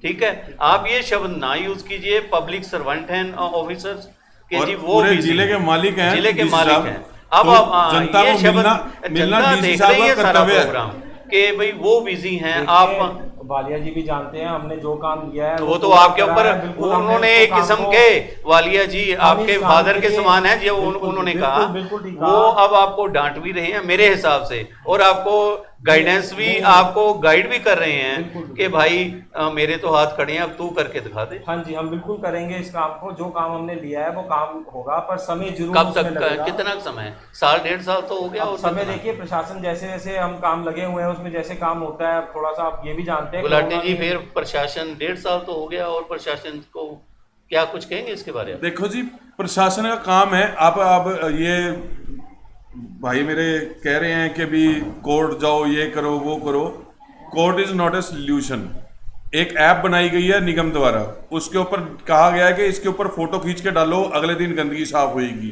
Speaker 1: ठीक है। आप ये शब्द ना यूज कीजिए, पब्लिक सर्वेंट हैं ऑफिसर्स के जी, वो
Speaker 3: पूरे
Speaker 1: busy
Speaker 3: जिले
Speaker 1: हैं।
Speaker 3: के मालिक हैं,
Speaker 1: जिले के
Speaker 3: डीसी
Speaker 1: मालिक
Speaker 3: साहब।
Speaker 1: हैं। अब
Speaker 3: तो
Speaker 1: आप
Speaker 3: जनता
Speaker 1: ये
Speaker 3: को
Speaker 1: शब्द
Speaker 3: मिलना
Speaker 1: जनता
Speaker 3: डीसी
Speaker 1: देख
Speaker 3: साहब
Speaker 1: रही है
Speaker 3: का
Speaker 1: सारा
Speaker 3: कर्तव्य है।
Speaker 1: प्रोग्राम कि भाई वो बिजी हैं, आप
Speaker 4: वालिया जी भी जानते हैं हमने जो काम किया है,
Speaker 1: वो तो आपके ऊपर, उन्होंने एक किस्म के, वालिया जी आपके फादर के समान है जी, उन्होंने कहा, वो अब आपको डांट भी रहे हैं मेरे हिसाब से, और आपको गाइडेंस भी, आपको गाइड भी कर रहे हैं कि भाई मेरे तो हाथ खड़े हैं, अब तू करके दिखा दे।
Speaker 4: हाँ जी, हम बिल्कुल करेंगे इस काम को, जो काम हमने लिया है वो काम होगा, पर समय जरूर
Speaker 1: कब
Speaker 4: उसमें
Speaker 1: तक,
Speaker 4: लगेगा।
Speaker 1: कितना समय? साल 1.5 साल तो हो गया।
Speaker 4: अब
Speaker 1: और
Speaker 4: समय
Speaker 1: कितना?
Speaker 4: देखिए, प्रशासन जैसे जैसे हम काम लगे हुए हैं उसमें जैसे काम होता है, थोड़ा सा आप ये भी जानते हैं
Speaker 1: गुलाटी जी, फिर प्रशासन 1.5 साल तो हो गया, और प्रशासन को क्या कुछ कहेंगे इसके बारे में?
Speaker 3: देखो जी, प्रशासन का काम है। आप ये भाई मेरे कह रहे हैं कि भी कोर्ट जाओ, ये करो, वो करो। Court is not a solution. एक ऐप बनाई गई है निगम द्वारा, उसके ऊपर कहा गया है कि इसके ऊपर फोटो खींच के डालो, अगले दिन गंदगी साफ होगी।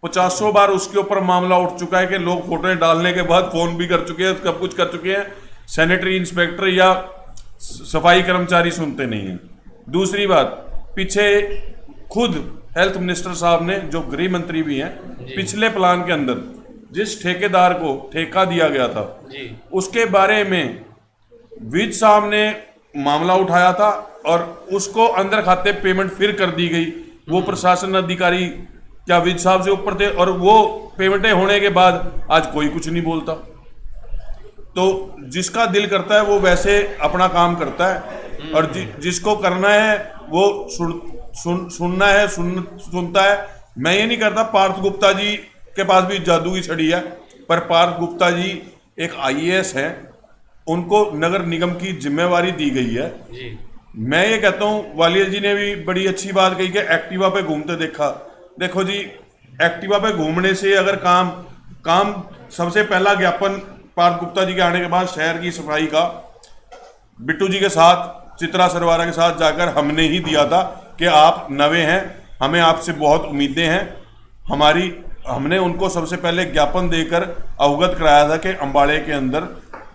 Speaker 3: 50 बार उसके ऊपर मामला उठ चुका है कि लोग फोटो डालने के बाद फोन भी कर चुके हैं, सब कुछ कर चुके हैं, सैनिटरी इंस्पेक्टर या सफाई कर्मचारी सुनते नहीं है। दूसरी बात, पीछे खुद हेल्थ मिनिस्टर साहब ने, जो गृह मंत्री भी हैं, पिछले प्लान के अंदर जिस ठेकेदार को ठेका दिया गया था जी, उसके बारे में विज साहब ने मामला उठाया था और उसको अंदर खाते पेमेंट फिर कर दी गई। वो प्रशासन अधिकारी क्या विज साहब से ऊपर थे, और वो पेमेंटें होने के बाद आज कोई कुछ नहीं बोलता। तो जिसका दिल करता है वो वैसे अपना काम करता है, और जिसको करना है वो सुनना है, सुनता है। मैं ये नहीं करता, पार्थ गुप्ता जी के पास भी जादू की छड़ी है, पर पार्थ गुप्ता जी एक IAS है, उनको नगर निगम की जिम्मेवारी दी गई है
Speaker 1: जी। मैं
Speaker 3: ये कहता हूँ, वालिया जी ने भी बड़ी अच्छी बात कही कि एक्टिवा पे घूमते देखा। देखो जी, एक्टिवा पे घूमने से अगर काम सबसे पहला ज्ञापन पार्थ गुप्ता जी के आने के बाद शहर की सफाई का बिट्टू जी के साथ, चित्रा सरवारा के साथ जाकर हमने ही दिया था कि आप नवे हैं, हमें आपसे बहुत उम्मीदें हैं। हमने उनको सबसे पहले ज्ञापन देकर अवगत कराया था कि अम्बाड़े के अंदर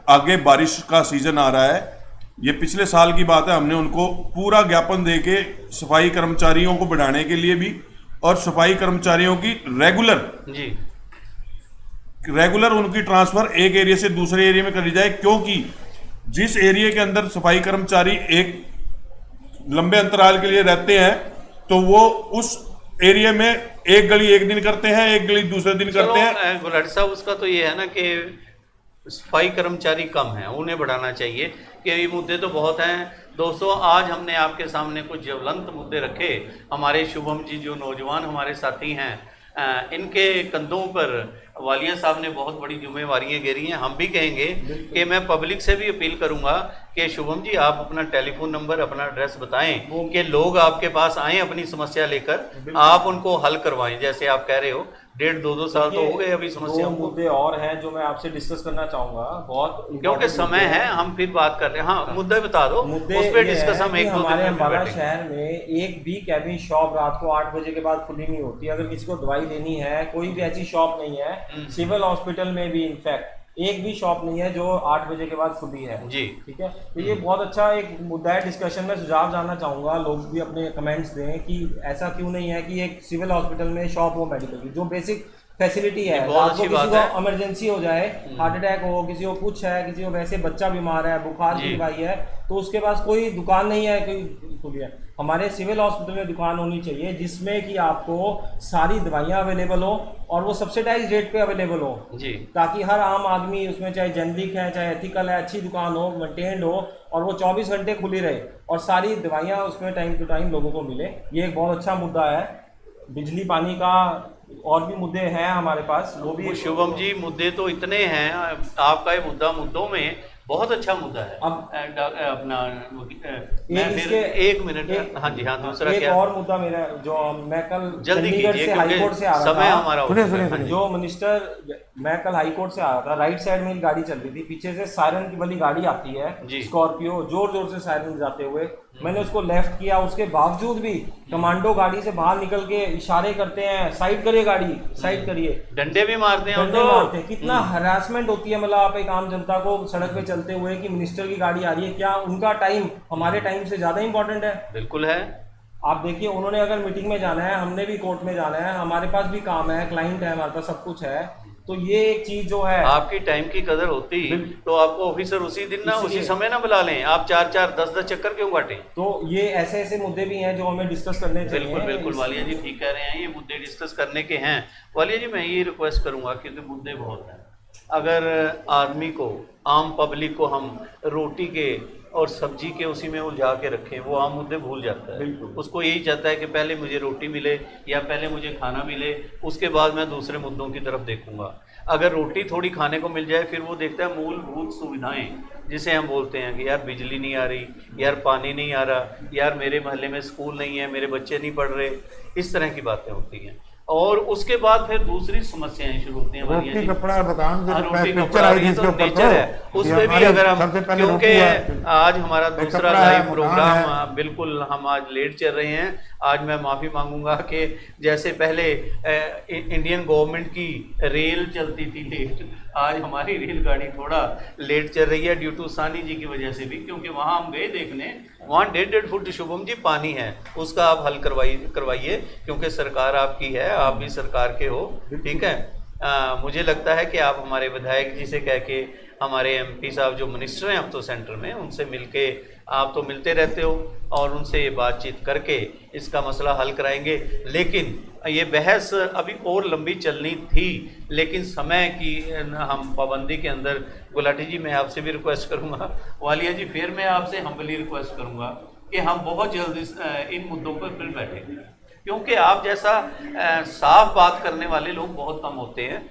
Speaker 3: आगे बारिश का सीजन आ रहा है। ये पिछले साल की बात है। हमने उनको पूरा ज्ञापन देके सफाई कर्मचारियों को बढ़ाने के लिए भी, और सफाई कर्मचारियों की रेगुलर उनकी ट्रांसफर एक एरिया से दूसरे एरिया में करी जाए, क्योंकि जिस एरिया के अंदर सफाई कर्मचारी एक लंबे अंतराल के लिए रहते हैं तो वो उस एरिया में एक गली एक दिन करते हैं, एक गली दूसरे दिन करते हैं।
Speaker 1: गुलाटी साहब, उसका तो ये है ना कि सफाई कर्मचारी कम हैं, उन्हें बढ़ाना चाहिए, कि ये मुद्दे तो बहुत हैं। दोस्तों, आज हमने आपके सामने कुछ ज्वलंत मुद्दे रखे। हमारे शुभम जी जो नौजवान हमारे साथी हैं, इनके कंधों पर वालिया साहब ने बहुत बड़ी जिम्मेवारियां घेरी हैं। हम भी कहेंगे कि मैं पब्लिक से भी अपील करूंगा कि शुभम जी आप अपना टेलीफोन नंबर, अपना एड्रेस बताएं कि लोग आपके पास आएं अपनी समस्या लेकर, आप उनको हल करवाएं। जैसे आप कह रहे हो 1.5-2 साल तो हो गए अभी समस्या।
Speaker 4: मुद्दे और हैं जो मैं आपसे डिस्कस करना चाहूंगा, बहुत
Speaker 1: क्योंकि समय है, हम फिर बात कर रहे हैं। हाँ, मुद्दे बता दो, उस पर डिस्कस हम एक दो दिन
Speaker 4: हमारे अम्बाला शहर में एक भी कैबिन शॉप रात को 8 बजे के बाद खुली नहीं होती। अगर किसी को दवाई लेनी है, कोई भी ऐसी शॉप नहीं है, सिविल हॉस्पिटल में भी इनफैक्ट एक भी शॉप नहीं है जो 8 बजे के बाद खुली है
Speaker 1: जी।
Speaker 4: ठीक है, तो ये बहुत अच्छा एक मुद्दा है। डिस्कशन में सुझाव जानना चाहूंगा, लोग भी अपने कमेंट्स दें कि ऐसा क्यों नहीं है कि एक सिविल हॉस्पिटल में शॉप हो मेडिकल की, जो बेसिक फैसिलिटी है। रात को किसी को इमरजेंसी हो जाए, हार्ट अटैक हो, किसी को कुछ है, किसी को वैसे बच्चा बीमार है, बुखार की दवाई है, तो उसके पास कोई दुकान नहीं है, कोई खुली है। हमारे सिविल हॉस्पिटल में दुकान होनी चाहिए जिसमें कि आपको सारी दवाइयाँ अवेलेबल हो और वो सब्सिडाइज रेट पे अवेलेबल हो
Speaker 1: जी, ताकि
Speaker 4: हर आम आदमी उसमें, चाहे जेनरिक है चाहे एथिकल है, अच्छी दुकान हो, मेंटेन्ड हो, और वो 24 घंटे खुली रहे और सारी दवाइयाँ उसमें टाइम टू टाइम लोगों को मिले। ये एक बहुत अच्छा मुद्दा है। बिजली पानी का और भी मुद्दे हैं हमारे पास, वो भी।
Speaker 1: शुभम जी, मुद्दे तो इतने हैं, आपका ये मुद्दों में बहुत अच्छा मुद्दा है।
Speaker 4: अब
Speaker 1: अपना एक मिनट, हाँ जी, हाँ, दूसरा
Speaker 4: एक
Speaker 1: क्या
Speaker 4: और मुद्दा मेरा, जो मैं कल
Speaker 1: जल्दी कीजिए
Speaker 4: से हाईकोर्ट से आ रहा
Speaker 1: समय
Speaker 4: था,
Speaker 1: हमारा
Speaker 4: जो मिनिस्टर, मैं कल हाईकोर्ट से आ रहा था, राइट साइड में एक गाड़ी चल रही थी, पीछे से सायरन की वाली गाड़ी आती है स्कॉर्पियो, जोर जोर से सायरन जाते हुए, मैंने उसको लेफ्ट किया, उसके बावजूद भी कमांडो गाड़ी से बाहर निकल के इशारे करते हैं, साइड करिए गाड़ी, साइड करिए,
Speaker 1: डंडे भी मारते हैं,
Speaker 4: डंडे मारते हैं। कितना हरासमेंट होती है, मतलब आप एक आम जनता को सड़क पे चलते हुए कि मिनिस्टर की गाड़ी आ रही है, क्या उनका टाइम हमारे टाइम से ज्यादा इंपॉर्टेंट है?
Speaker 1: बिल्कुल है।
Speaker 4: आप देखिए, उन्होंने अगर मीटिंग में जाना है, हमने भी कोर्ट में जाना है, हमारे पास भी काम है, क्लाइंट है, हमारे पास सब कुछ है, तो ये एक चीज जो है,
Speaker 1: आपकी टाइम की कदर होती तो आपको ऑफिसर उसी दिन ना, उसी समय ना बुला लें, आप 4-4 10-10 चक्कर क्यों काटें?
Speaker 4: तो ये ऐसे ऐसे मुद्दे भी हैं जो हमें डिस्कस करने चाहिए।
Speaker 1: बिल्कुल बिल्कुल, वालिया जी ठीक कह रहे हैं, ये मुद्दे डिस्कस करने के हैं। वालिया जी, मैं ये रिक्वेस्ट करूंगा, क्योंकि मुद्दे बहुत हैं, अगर आदमी को, आम पब्लिक को हम रोटी के और सब्जी के उसी में उलझा के रखें, वो आम मुद्दे भूल जाता है। उसको यही चाहता है कि पहले मुझे रोटी मिले या पहले मुझे खाना मिले, उसके बाद मैं दूसरे मुद्दों की तरफ देखूंगा। अगर रोटी थोड़ी खाने को मिल जाए, फिर वो देखता है मूलभूत सुविधाएं, जिसे हम बोलते हैं कि यार बिजली नहीं आ रही, यार पानी नहीं आ रहा, यार मेरे मोहल्ले में स्कूल नहीं है, मेरे बच्चे नहीं पढ़ रहे, इस तरह की बातें होती हैं। और उसके बाद फिर दूसरी समस्याएं शुरू होती हैं।
Speaker 2: रोटी कपड़ा मकान,
Speaker 1: रोटी कपड़ा ये तो नेचर है, उस पर भी अगर हम, क्योंकि आज हमारा दूसरा लाइव प्रोग्राम, बिल्कुल हम आज लेट चल रहे हैं। आज मैं माफ़ी मांगूंगा कि जैसे पहले इंडियन गवर्नमेंट की रेल चलती थी लेट, आज हमारी रेलगाड़ी थोड़ा लेट चल रही है ड्यू टू सानी जी की वजह से भी, क्योंकि वहाँ हम गए देखने, वहाँ 1.5 फुट शुभम जी पानी है, उसका आप हल करवाइए, क्योंकि सरकार आपकी है, आप भी सरकार के हो, ठीक है। मुझे लगता है कि आप हमारे विधायक जी से कह के, हमारे MP साहब जो मिनिस्टर हैं अब तो सेंटर में, उनसे मिलके आप तो मिलते रहते हो और उनसे ये बातचीत करके इसका मसला हल कराएंगे। लेकिन ये बहस अभी और लंबी चलनी थी, लेकिन समय की हम पाबंदी के अंदर, गुलाटी जी मैं आपसे भी रिक्वेस्ट करूँगा, वालिया जी फिर मैं आपसे हम्बली रिक्वेस्ट करूँगा कि हम बहुत जल्द इन मुद्दों पर फिर बैठेंगे, क्योंकि आप जैसा साफ बात करने वाले लोग बहुत कम होते हैं,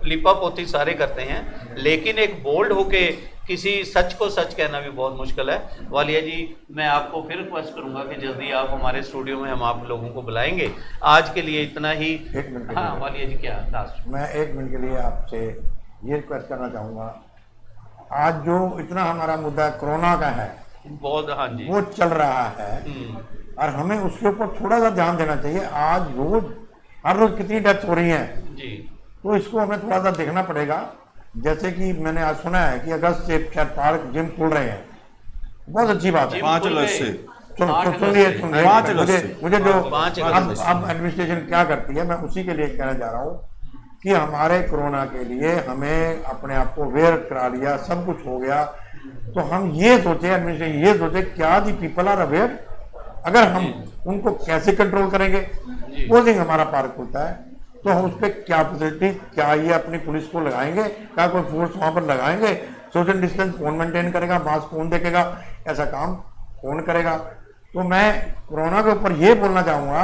Speaker 1: लिपा पोती सारे करते हैं, लेकिन एक बोल्ड होके किसी सच को सच कहना भी बहुत मुश्किल है। वालिया जी मैं आपको फिर रिक्वेस्ट करूंगा कि जल्दी आप हमारे स्टूडियो में हम आप लोगों को बुलाएंगे। आज के लिए इतना ही।
Speaker 2: एक मिनट।
Speaker 1: हाँ वालिया जी क्या लास्ट?
Speaker 2: मैं 1 मिनट के लिए आपसे ये रिक्वेस्ट करना चाहूँगा, आज जो इतना हमारा मुद्दा कोरोना का है
Speaker 1: बहुत, हाँ जी,
Speaker 2: वो चल रहा है और हमें उसके ऊपर थोड़ा सा ध्यान देना चाहिए। आज हर रोज कितनी डेथ हो रही है
Speaker 1: जी,
Speaker 2: तो इसको हमें थोड़ा सा देखना पड़ेगा। जैसे कि मैंने आज सुना है कि अगस्त से शायद पार्क जिम खुल रहे हैं, बहुत अच्छी बात है।
Speaker 3: 5 अगस्त से
Speaker 2: सुनिए मुझे जो
Speaker 1: 5
Speaker 2: अब एडमिनिस्ट्रेशन क्या करती है, मैं उसी के लिए कहना चाह रहा हूँ कि हमारे कोरोना के लिए हमें अपने आप को अवेयर करा लिया, सब कुछ हो गया, तो हम ये सोचे, एडमिनिस्ट्रेशन ये सोचे क्या दी पीपल आर अवेयर, अगर हम उनको कैसे कंट्रोल करेंगे। वो दिन हमारा पार्क होता है तो हम उस पर क्या फैसिलिटी, क्या ये अपनी पुलिस को लगाएंगे, क्या कोई फोर्स वहां पर लगाएंगे, सोशल डिस्टेंस कौन मेंटेन करेगा, मास्क कौन देखेगा, ऐसा काम कौन करेगा। तो मैं कोरोना के ऊपर ये बोलना चाहूँगा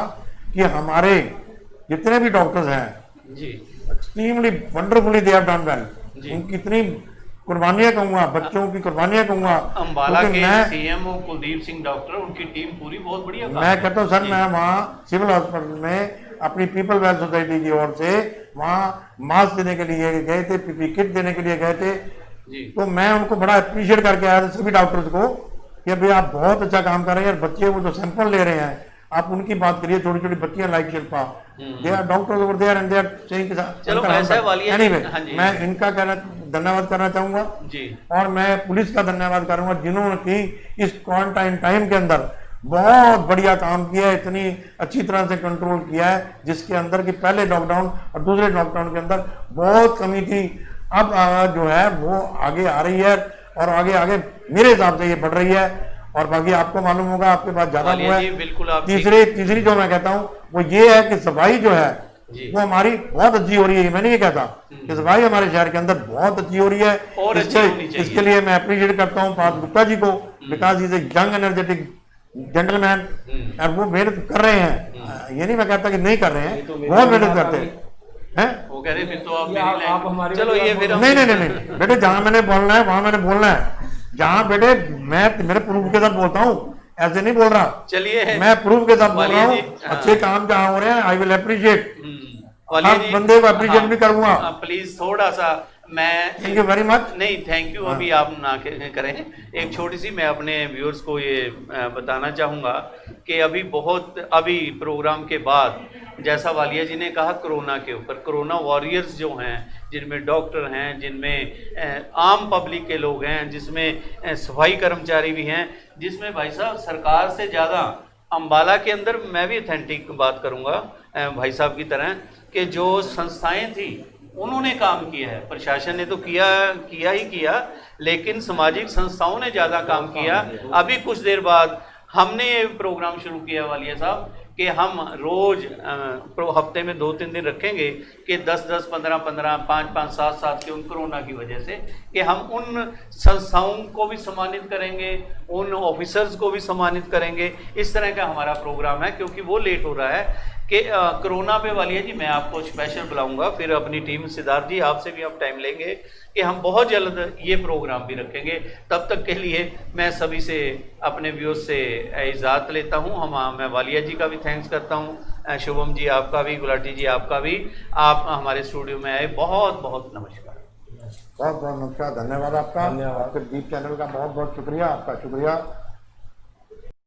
Speaker 2: कि हमारे जितने भी डॉक्टर्स हैं
Speaker 1: जी,
Speaker 2: extremely wonderfully they have done well. उनकी इतनी कुर्बानियां कहूँगा, बच्चों की कुर्बानियां कहूँगा।
Speaker 1: अम्बाला के सीएमओ कुलदीप सिंह डॉक्टर, उनकी टीम पूरी बहुत बढ़िया काम
Speaker 2: मैं कहता हूँ सर, मैं वहाँ सिविल हॉस्पिटल में अपनी पीपल वेल सोसाइटी की ओर से वहाँ मास्क देने के लिए गए थे, पीपी किट देने के लिए गए थे
Speaker 1: जी।
Speaker 2: तो मैं उनको बड़ा अप्रिशिएट करके आया था सभी डॉक्टर्स को कि भाई आप बहुत अच्छा काम कर रहे हैं। बच्चे वो जो सैंपल ले रहे हैं, आप उनकी बात करिए, छोटी छोटी बच्चियां like Shilpa, they are doctors over there and they are saying anyway. मैं इनका धन्यवाद करना चाहूंगा जी, और मैं पुलिस का धन्यवाद करूंगा जिन्होंने की इस क्वारंटाइन टाइम के अंदर बहुत बढ़िया काम किया है, इतनी अच्छी तरह से कंट्रोल किया है, जिसके अंदर कि पहले लॉकडाउन और दूसरे लॉकडाउन के अंदर बहुत कमी थी। अब जो है वो आगे आ रही है और आगे आगे मेरे हिसाब से ये बढ़ रही है। और बाकी आपको मालूम होगा, आपके पास ज्यादा हुआ है। तीसरी जो मैं कहता हूँ वो ये है कि सफाई जो है वो हमारी बहुत अच्छी हो रही है। मैं नहीं ये कहता कि सफाई हमारे शहर के अंदर बहुत अच्छी हो रही है, और इसके लिए मैं अप्रिशिएट करता हूँ पार्थ गुप्ता जी को, because is a young energetic gentleman और वो मेहनत कर रहे हैं। ये नहीं मैं कहता कि नहीं कर रहे हैं, बहुत मेहनत करते हैं।
Speaker 1: वो कह रहे फिर तो आप हमारे, चलो ये फिर
Speaker 2: नहीं बेटे, जहां मैंने बोलना है वहां मैंने बोलना है। जहां बेटे मैं मेरे प्रूफ के साथ बोलता हूँ, ऐसे नहीं बोल रहा।
Speaker 1: चलिए
Speaker 2: मैं प्रूफ के साथ बोल रहा हूँ, अच्छे काम जहाँ हो रहे हैं आई विल अप्रिशिएट, हर बंदे को अप्रिशिएट भी करूंगा।
Speaker 1: प्लीज थोड़ा सा मैं,
Speaker 2: थैंक यू वेरी मच।
Speaker 1: नहीं थैंक यू अभी आप ना करें। एक छोटी सी मैं अपने व्यूअर्स को ये बताना चाहूँगा कि अभी प्रोग्राम के बाद जैसा वालिया जी ने कहा कोरोना के ऊपर, कोरोना वॉरियर्स जो हैं, जिनमें डॉक्टर हैं, जिनमें आम पब्लिक के लोग हैं, जिसमें सफाई कर्मचारी भी हैं, जिसमें भाई साहब सरकार से ज़्यादा अम्बाला के अंदर, मैं भी ऑथेंटिक बात करूँगा भाई साहब की तरह, कि जो संस्थाएं थी उन्होंने काम किया है। प्रशासन ने तो किया ही किया, लेकिन सामाजिक संस्थाओं ने ज़्यादा काम किया। अभी कुछ देर बाद हमने ये प्रोग्राम शुरू किया वालिया साहब कि हम रोज़ हफ्ते में 2-3 दिन रखेंगे कि 10-10, 15-15, 5-5, 7-7 के उन कोरोना की वजह से, कि हम उन संस्थाओं को भी सम्मानित करेंगे, उन ऑफिसर्स को भी सम्मानित करेंगे। इस तरह का हमारा प्रोग्राम है, क्योंकि वो लेट हो रहा है कि कोरोना पे वालिया जी मैं आपको स्पेशल बुलाऊंगा, फिर अपनी टीम सिद्धार्थ जी आपसे भी आप टाइम लेंगे कि हम बहुत जल्द ये प्रोग्राम भी रखेंगे। तब तक के लिए मैं सभी से, अपने व्यूअर्स से इजाज़त लेता हूँ। मैं वालिया जी का भी थैंक्स करता हूँ, शुभम जी आपका भी, गुलाटी जी आपका भी, आप हमारे स्टूडियो में आए, बहुत बहुत नमस्कार।
Speaker 2: बहुत बहुत नमस्कार, धन्यवाद आपका, आपके दीप चैनल का बहुत बहुत शुक्रिया, आपका शुक्रिया।